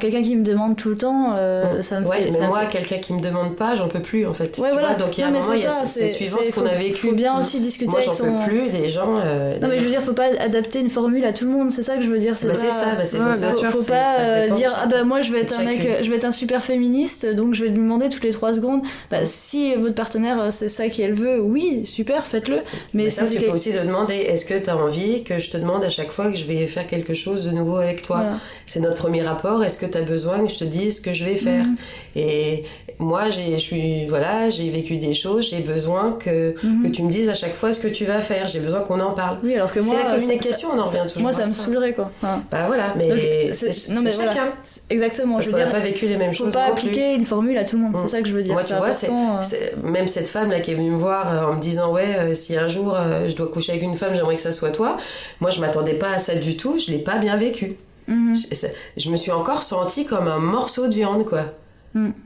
quelqu'un qui me demande tout le temps ça me fait mais moi quelqu'un qui me demande pas, j'en peux plus en fait. Tu vois, donc il y a un moment c'est suivant ce qu'on a vécu. Faut bien aussi discuter moi, avec son... j'en peux plus des gens non mais je veux dire, faut pas adapter une formule à tout le monde, c'est ça que je veux dire, c'est c'est pour ça. Faut pas dire ah bah moi je vais être un mec, je vais être un super féministe, donc je vais lui demander toutes les 3 secondes. Bah si votre partenaire c'est ça qu'elle veut, oui, super, faites-le. Mais ça tu peux aussi te demander, est-ce que tu as envie que je te demande à chaque fois que je vais faire quelque chose de nouveau avec toi? C'est notre premier rapport, est-ce que tu as besoin que je te dise ce que je vais faire? Et moi j'ai vécu des choses, j'ai besoin que tu me dises à chaque fois ce que tu vas faire, j'ai besoin qu'on en parle. Oui, alors que moi, c'est la communication, on en revient toujours. Moi ça me saoulerait quoi. Bah voilà, mais c'est chacun. Voilà. Exactement. Parce qu'on n'a pas vécu les mêmes choses. Faut pas appliquer une formule à tout le monde, c'est ça que je veux dire. Moi tu vois, même cette femme là qui est venue me voir en me disant si un jour je dois coucher avec une femme, j'aimerais que ça soit toi. Moi je m'attendais pas à ça du tout, je l'ai pas bien vécu. Je me suis encore sentie comme un morceau de viande quoi.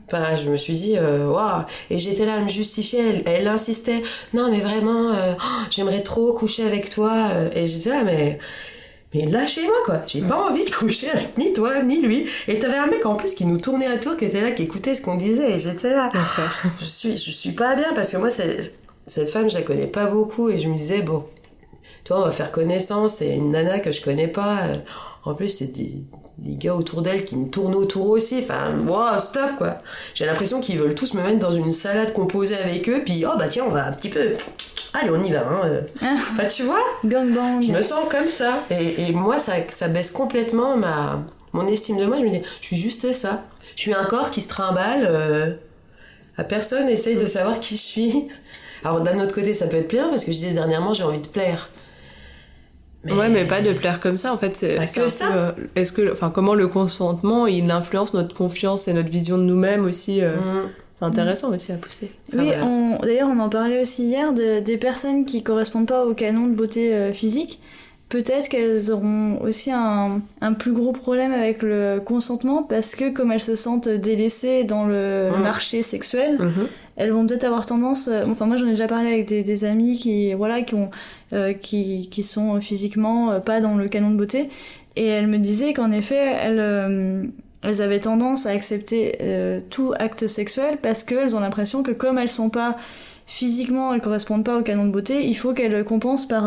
Enfin, je me suis dit waouh, et j'étais là à me justifier, elle insistait, non mais vraiment j'aimerais trop coucher avec toi, et j'étais là mais lâchez-moi quoi, j'ai pas envie de coucher avec ni toi ni lui. Et t'avais un mec en plus qui nous tournait à tour, qui était là, qui écoutait ce qu'on disait, et j'étais là je suis pas bien, parce que moi cette femme je la connais pas beaucoup, et je me disais bon, toi on va faire connaissance, et une nana que je connais pas, en plus c'est des gars autour d'elle qui me tournent autour aussi, enfin wow, stop quoi. J'ai l'impression qu'ils veulent tous me mettre dans une salade composée avec eux, puis oh bah tiens on va un petit peu, allez on y va enfin tu vois, je me sens comme ça, et moi ça baisse complètement mon estime de moi. Je me dis je suis juste ça, je suis un corps qui se trimballe, à personne essaye de savoir qui je suis. Alors d'un autre côté ça peut être plaisant, parce que je disais dernièrement j'ai envie de plaire. Mais pas de plaire comme ça en fait, c'est que ça. Comment le consentement il influence notre confiance et notre vision de nous-mêmes aussi, c'est intéressant aussi à pousser. Enfin, oui, voilà. D'ailleurs on en parlait aussi hier des personnes qui correspondent pas au canon de beauté physique. Peut-être qu'elles auront aussi un plus gros problème avec le consentement, parce que comme elles se sentent délaissées dans le marché sexuel, elles vont peut-être avoir tendance... Enfin, moi, j'en ai déjà parlé avec des amis qui sont physiquement pas dans le canon de beauté. Et elles me disaient qu'en effet, elles avaient tendance à accepter tout acte sexuel, parce qu'elles ont l'impression que comme elles sont pas... physiquement elles correspondent pas au canon de beauté, il faut qu'elles compensent par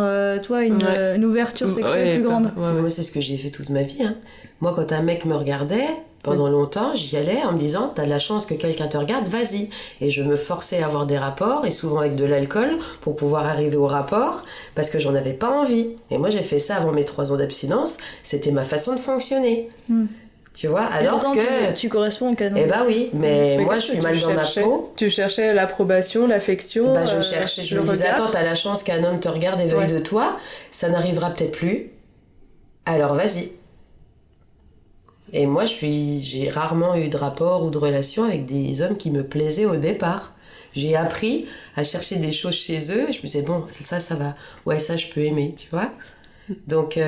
une ouverture sexuelle plus grande. Moi c'est ce que j'ai fait toute ma vie. Moi quand un mec me regardait, pendant longtemps j'y allais en me disant t'as de la chance que quelqu'un te regarde, vas-y. Et je me forçais à avoir des rapports, et souvent avec de l'alcool, pour pouvoir arriver au rapport, parce que j'en avais pas envie. Et moi j'ai fait ça avant mes 3 ans d'abstinence, c'était ma façon de fonctionner. Tu vois, alors que... Tu corresponds au canon. Eh bah oui, mais moi je suis mal dans ma peau. Tu cherchais l'approbation, l'affection. Bah je cherchais, je me disais, attends, t'as la chance qu'un homme te regarde et veuille de toi, ça n'arrivera peut-être plus, alors vas-y. Et moi j'ai rarement eu de rapport ou de relation avec des hommes qui me plaisaient au départ. J'ai appris à chercher des choses chez eux, et je me disais, bon, ça va, ouais, ça je peux aimer, tu vois. Donc,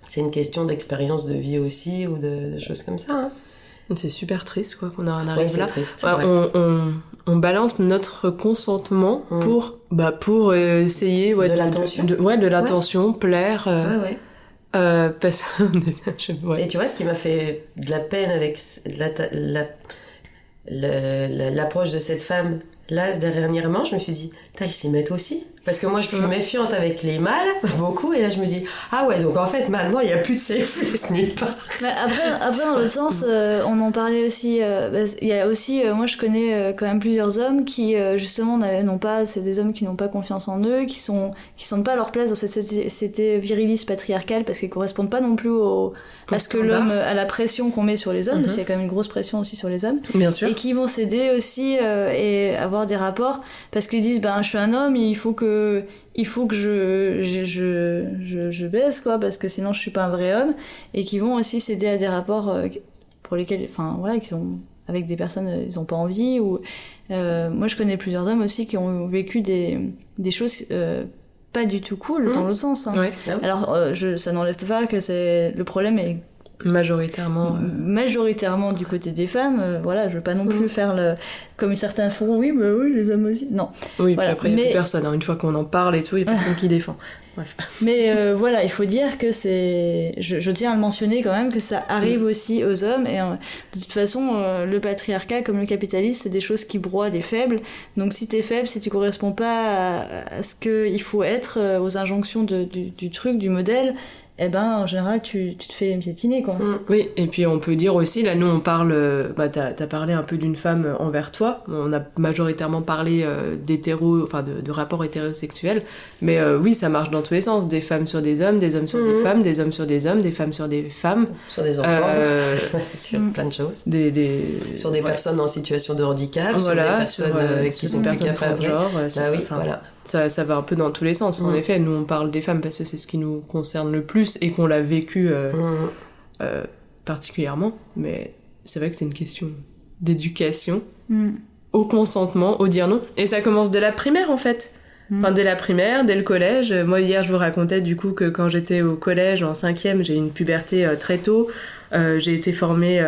c'est une question d'expérience de vie aussi, ou de choses comme ça. C'est super triste quoi qu'on en arrive là. Triste, on balance notre consentement pour essayer de l'attention. De l'attention, plaire. Parce... Et tu vois, ce qui m'a fait de la peine avec l'approche de cette femme là dernièrement, je me suis dit ils s'y mettent aussi, parce que moi je suis méfiante avec les mâles beaucoup, et là je me dis ah ouais, donc en fait maintenant il n'y a plus de safe nulle part. Après dans l'autre sens, on en parlait aussi, il y a aussi moi je connais quand même plusieurs hommes qui justement n'ont pas, c'est des hommes qui n'ont pas confiance en eux, qui sentent pas leur place dans cette virilisme patriarcal, parce qu'ils correspondent pas non plus à ce que l'homme, à la pression qu'on met sur les hommes, parce qu'il y a quand même une grosse pression aussi sur les hommes. Bien sûr. Et qui vont céder aussi et avoir des rapports, parce qu'ils disent je suis un homme, il faut que que je baisse, quoi, parce que sinon je suis pas un vrai homme, et qui vont aussi céder à des rapports pour lesquels, enfin voilà, qui sont avec des personnes, ils ont pas envie, ou moi je connais plusieurs hommes aussi qui ont vécu des choses pas du tout cool dans l'autre sens. Hein. Ouais. Alors ça n'enlève pas que le problème est majoritairement du côté des femmes. Voilà, je veux pas non plus faire comme certains font, oui les hommes aussi, non. Oui, voilà. Puis après il y a plus personne, hein. Une fois qu'on en parle et tout, il y a personne qui défend. Bref. Mais voilà, il faut dire que je tiens à le mentionner quand même, que ça arrive aussi aux hommes, et de toute façon le patriarcat comme le capitalisme, c'est des choses qui broient les faibles. Donc si t'es faible, si tu corresponds pas à ce qu'il faut être, aux injonctions du truc, du modèle, eh ben en général tu te fais piétiner, quoi. Oui, et puis on peut dire aussi, là nous on parle, t'as parlé un peu d'une femme envers toi, on a majoritairement parlé de rapports hétérosexuels, mais oui, ça marche dans tous les sens, des femmes sur des hommes sur des femmes, des hommes sur des hommes, des femmes sur des femmes, sur des enfants, sur plein de choses, sur des personnes en situation de handicap, voilà, sur des personnes qui sont plus capables, voilà. Ça va un peu dans tous les sens. En effet, nous on parle des femmes parce que c'est ce qui nous concerne le plus et qu'on l'a vécu particulièrement, mais c'est vrai que c'est une question d'éducation, au consentement, au dire non, et ça commence dès la primaire en fait. Enfin, dès la primaire, dès le collège. Moi hier je vous racontais du coup que quand j'étais au collège en 5e, j'ai eu une puberté très tôt. J'ai été formée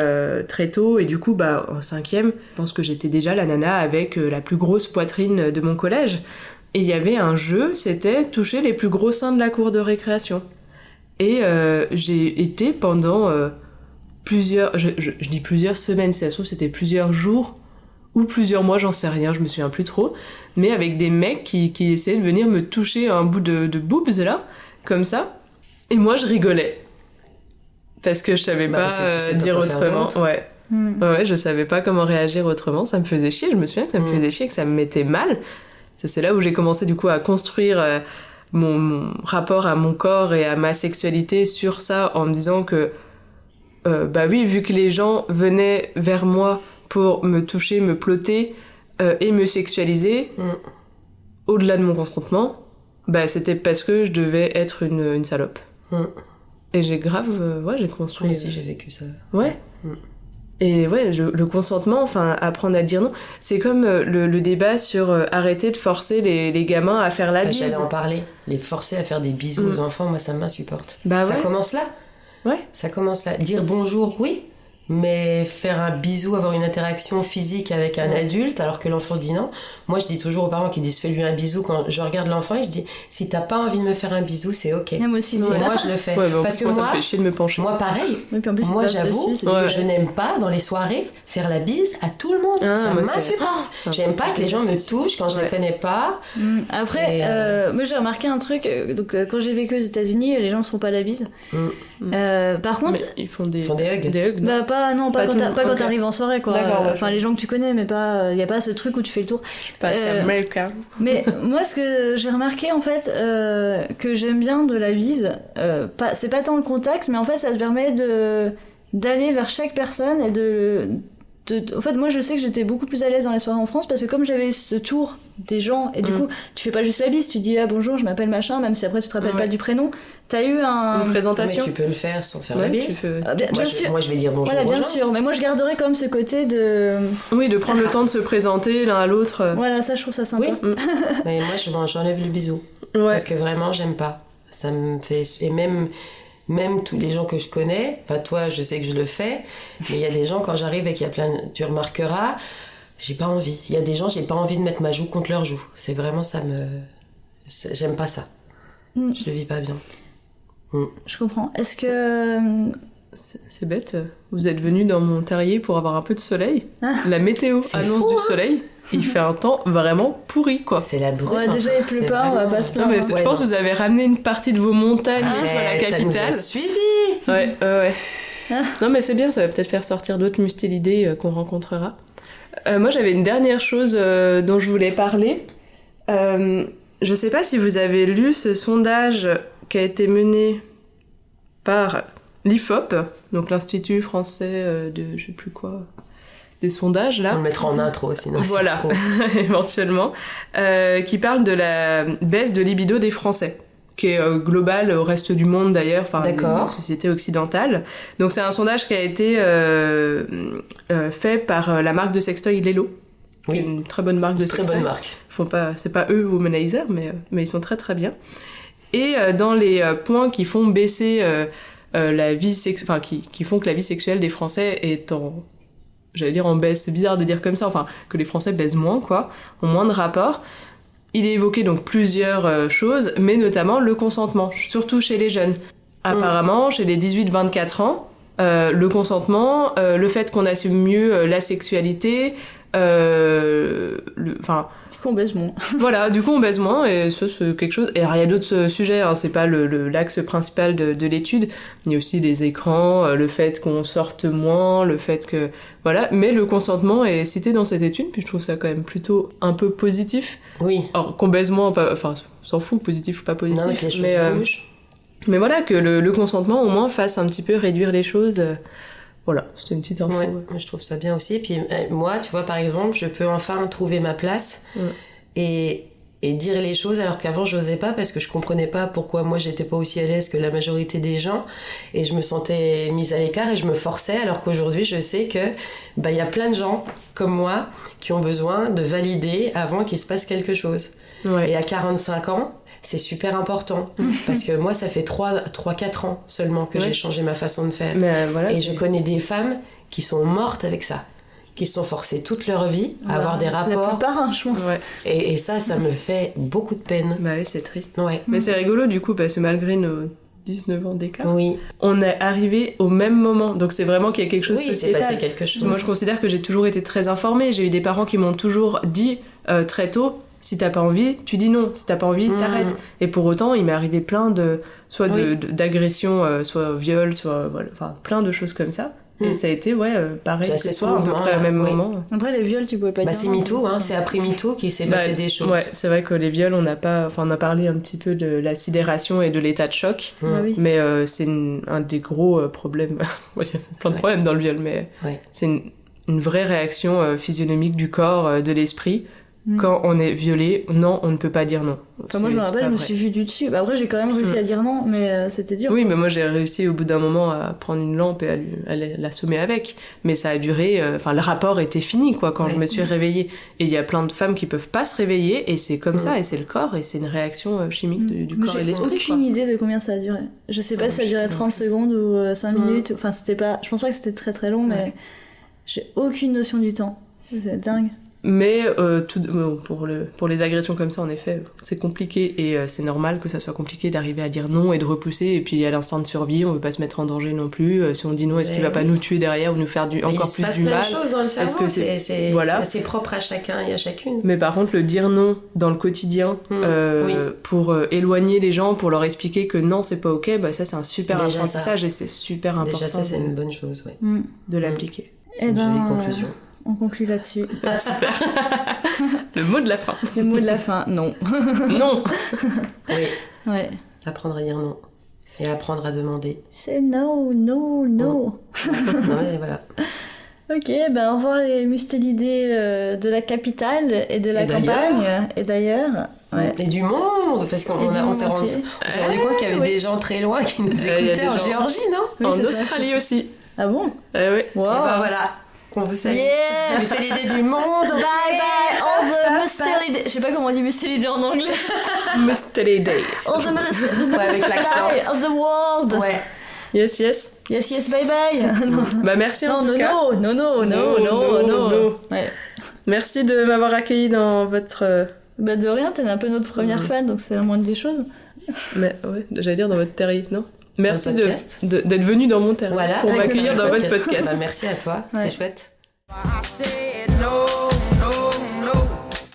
très tôt, et du coup en 5e, je pense que j'étais déjà la nana avec la plus grosse poitrine de mon collège. Et il y avait un jeu, c'était toucher les plus gros seins de la cour de récréation. Et j'ai été pendant plusieurs... Je dis plusieurs semaines, si ça se trouve c'était plusieurs jours ou plusieurs mois, j'en sais rien, je me souviens plus trop. Mais avec des mecs qui essayaient de venir me toucher un bout de boobs là, comme ça. Et moi je rigolais. Parce que je savais pas dire autrement. Ouais, je savais pas comment réagir autrement, ça me faisait chier, je me souviens que ça me faisait chier, que ça me mettait mal. C'est là où j'ai commencé du coup à construire mon rapport à mon corps et à ma sexualité sur ça, en me disant que oui, vu que les gens venaient vers moi pour me toucher, me plotter et me sexualiser, au-delà de mon consentement, c'était parce que je devais être une salope. Et j'ai j'ai construit... Moi aussi j'ai vécu ça. Ouais. Et ouais, le consentement, enfin, apprendre à dire non, c'est comme le débat sur arrêter de forcer les gamins à faire la bise. J'allais en parler. Les forcer à faire des bisous aux enfants, moi ça m'insupporte. Ça commence là. Ouais. Ça commence là. Dire bonjour, oui, mais faire un bisou, avoir une interaction physique avec un adulte alors que l'enfant dit non. Moi je dis toujours aux parents qui disent fais-lui un bisou, quand je regarde l'enfant et je dis si t'as pas envie de me faire un bisou, c'est ok. Moi aussi, moi je le fais. Parce que moi ça me fait chier de me pencher. Moi pareil. Moi j'avoue, je n'aime pas dans les soirées faire la bise à tout le monde. Ça m'insupporte. J'aime pas que les gens me touchent quand je les connais pas. Après, moi j'ai remarqué un truc, quand j'ai vécu aux États-Unis, les gens se font pas la bise. Par contre, mais ils font des hugs. Des hugs, non pas quand t'arrives en soirée, quoi. Enfin, les gens que tu connais, mais pas, y a pas ce truc où tu fais le tour. C'est américain. Mais moi, ce que j'ai remarqué, en fait, que j'aime bien de la bise, c'est pas tant le contact, mais en fait, ça te permet d'aller vers chaque personne et en fait, moi, je sais que j'étais beaucoup plus à l'aise dans les soirées en France parce que comme j'avais ce tour des gens, et du coup, tu fais pas juste la bise, tu dis bonjour, je m'appelle machin, même si après tu te rappelles pas du prénom. T'as eu une présentation. Mais tu peux le faire sans faire la bise. Moi, je vais dire bonjour. Voilà, bien gens. sûr. Mais moi, je garderai quand même ce côté de. Oui, de prendre le temps de se présenter l'un à l'autre. Voilà, ça, je trouve ça sympa. Oui. Mais moi, j'enlève le bisou. Parce que vraiment, j'aime pas. Ça me fait. Et même tous les gens que je connais, enfin toi je sais que je le fais, mais il y a des gens quand j'arrive et qu'il y a tu remarqueras, j'ai pas envie. Il y a des gens, j'ai pas envie de mettre ma joue contre leur joue. C'est vraiment j'aime pas ça. Je le vis pas bien. Je comprends. Est-ce que... C'est bête, vous êtes venu dans mon terrier pour avoir un peu de soleil. La météo annonce du soleil. Il fait un temps vraiment pourri, quoi. C'est la brume. Ouais, déjà, il pleut pas, on va pas se plaindre. Je pense que vous avez ramené une partie de vos montagnes à la capitale. Ça nous a suivis. Ouais. Non, mais c'est bien, ça va peut-être faire sortir d'autres mustélidés qu'on rencontrera. Moi, j'avais une dernière chose dont je voulais parler. Je sais pas si vous avez lu ce sondage qui a été mené par l'IFOP, donc l'Institut français de je sais plus quoi, sondages là. On le mettra en intro, sinon Voilà, c'est trop. éventuellement, qui parle de la baisse de libido des Français, qui est globale au reste du monde d'ailleurs, enfin D'accord. des sociétés occidentales. Donc c'est un sondage qui a été fait par la marque de sextoy Lelo, qui est une très bonne marque de Très sextoy. bonne marque. C'est pas eux Womanizer, mais ils sont très très bien. Et dans les points qui font baisser la vie enfin qui font que la vie sexuelle des Français est en baisse, c'est bizarre de dire comme ça, enfin que les Français baisent moins quoi, ont moins de rapports. Il est évoqué donc plusieurs choses, mais notamment le consentement, surtout chez les jeunes. Apparemment, chez les 18-24 ans, le consentement, le fait qu'on assume mieux la sexualité, Du coup, on baise moins. Voilà, du coup on baise moins et ça c'est quelque chose. Et alors, il y a d'autres sujets, hein, c'est pas l'axe principal de l'étude. Il y a aussi les écrans, le fait qu'on sorte moins, le fait que voilà. Mais le consentement est cité dans cette étude, puis je trouve ça quand même plutôt un peu positif. Oui. Alors qu'on baise moins, enfin on s'en fout, positif ou pas positif. Non, que les choses bougent. Mais voilà que le consentement au moins fasse un petit peu réduire les choses. Voilà, c'était une petite info. Ouais, je trouve ça bien aussi. Puis moi, tu vois, par exemple, je peux enfin trouver ma place et dire les choses alors qu'avant, j'osais pas parce que je comprenais pas pourquoi moi, j'étais pas aussi à l'aise que la majorité des gens et je me sentais mise à l'écart et je me forçais alors qu'aujourd'hui, je sais que y a plein de gens comme moi qui ont besoin de valider avant qu'il se passe quelque chose. Ouais. Et à 45 ans, c'est super important parce que moi ça fait 3-4 ans seulement que j'ai changé ma façon de faire et je connais des femmes qui sont mortes avec ça, qui se sont forcées toute leur vie à avoir des rapports, la plupart, je pense. et ça me fait beaucoup de peine. Bah oui, c'est triste. Ouais. Mais c'est rigolo du coup parce que malgré nos 19 ans d'écart, Oui, on est arrivé au même moment, donc c'est vraiment qu'il y a quelque chose oui, c'est sociétal. passé quelque chose. Moi je considère que j'ai toujours été très informée, j'ai eu des parents qui m'ont toujours dit très tôt, si t'as pas envie, tu dis non, si t'as pas envie, t'arrêtes. Et pour autant, il m'est arrivé plein d'agressions, soit viol, soit voilà, enfin plein de choses comme ça. Et ça a été pareil que toi, à peu près au même moment. Après, les viols, tu pouvais pas dire. C'est MeToo, hein, c'est après MeToo qu'il s'est passé des choses. Ouais, c'est vrai que les viols, on a parlé un petit peu de la sidération et de l'état de choc, mais c'est un des gros problèmes. Il y a plein de problèmes dans le viol, mais c'est une vraie réaction physionomique du corps, de l'esprit. Quand on est violé, non, on ne peut pas dire non. Enfin, moi, je me rappelle, je me suis vue du dessus. Après, j'ai quand même réussi à dire non, mais c'était dur. Oui, mais moi, j'ai réussi au bout d'un moment à prendre une lampe et à l'assommer avec. Mais ça a duré... le rapport était fini, quoi, quand je me suis réveillée. Et il y a plein de femmes qui peuvent pas se réveiller, et c'est comme ça, et c'est le corps, et c'est une réaction chimique du corps et de l'esprit. J'ai aucune idée de combien ça a duré. Je sais pas si ça a duré 30 secondes ou 5 minutes. Enfin, c'était pas... Je pense pas que c'était très très long, mais j'ai aucune notion du temps. C'est dingue. Mais pour les agressions comme ça, en effet, c'est compliqué et c'est normal que ça soit compliqué d'arriver à dire non et de repousser. Et puis à l'instant de survie, on veut pas se mettre en danger non plus. Si on dit non, est-ce qu'il va pas nous tuer derrière ou nous faire encore plus du mal? Il se passe plein de choses dans le cerveau, c'est voilà. assez propre à chacun et à chacune. Mais par contre, le dire non dans le quotidien pour éloigner les gens, pour leur expliquer que non, c'est pas ok, ça c'est un super apprentissage et c'est super important. Déjà ça, c'est une bonne chose, de l'appliquer. C'est une jolie conclusion. On conclut là-dessus. Super. Le mot de la fin. Le mot de la fin, non. Non. Oui. Ouais. Apprendre à dire non. Et apprendre à demander. C'est no, no, no. Non, mais voilà. Ok, au revoir les mustélidés de la capitale et de la campagne. Et d'ailleurs. Ouais. Et du monde, parce qu'on s'est rendu compte qu'il y avait des gens très loin qui nous écoutaient en Géorgie, non? Oui, en Australie aussi. Ah bon? Oui. Wow. Et voilà. On vous salue. Yeah. Mustélidés du monde. Bye bye all the mustélidés. Je sais pas comment on dit mustélidés en anglais. Mustélidés. All the mustélidés. Ouais, avec l'accent. Of the world. Ouais. Yes, yes. Yes, yes, bye bye. Merci en tout cas. Non. Ouais. Merci de m'avoir accueilli dans votre... de rien, t'es un peu notre première fan, donc c'est la moindre des choses. Mais ouais, j'allais dire dans votre terrier, non? Merci d'être venu dans mon terrier pour m'accueillir dans votre podcast. Merci à toi, c'était chouette.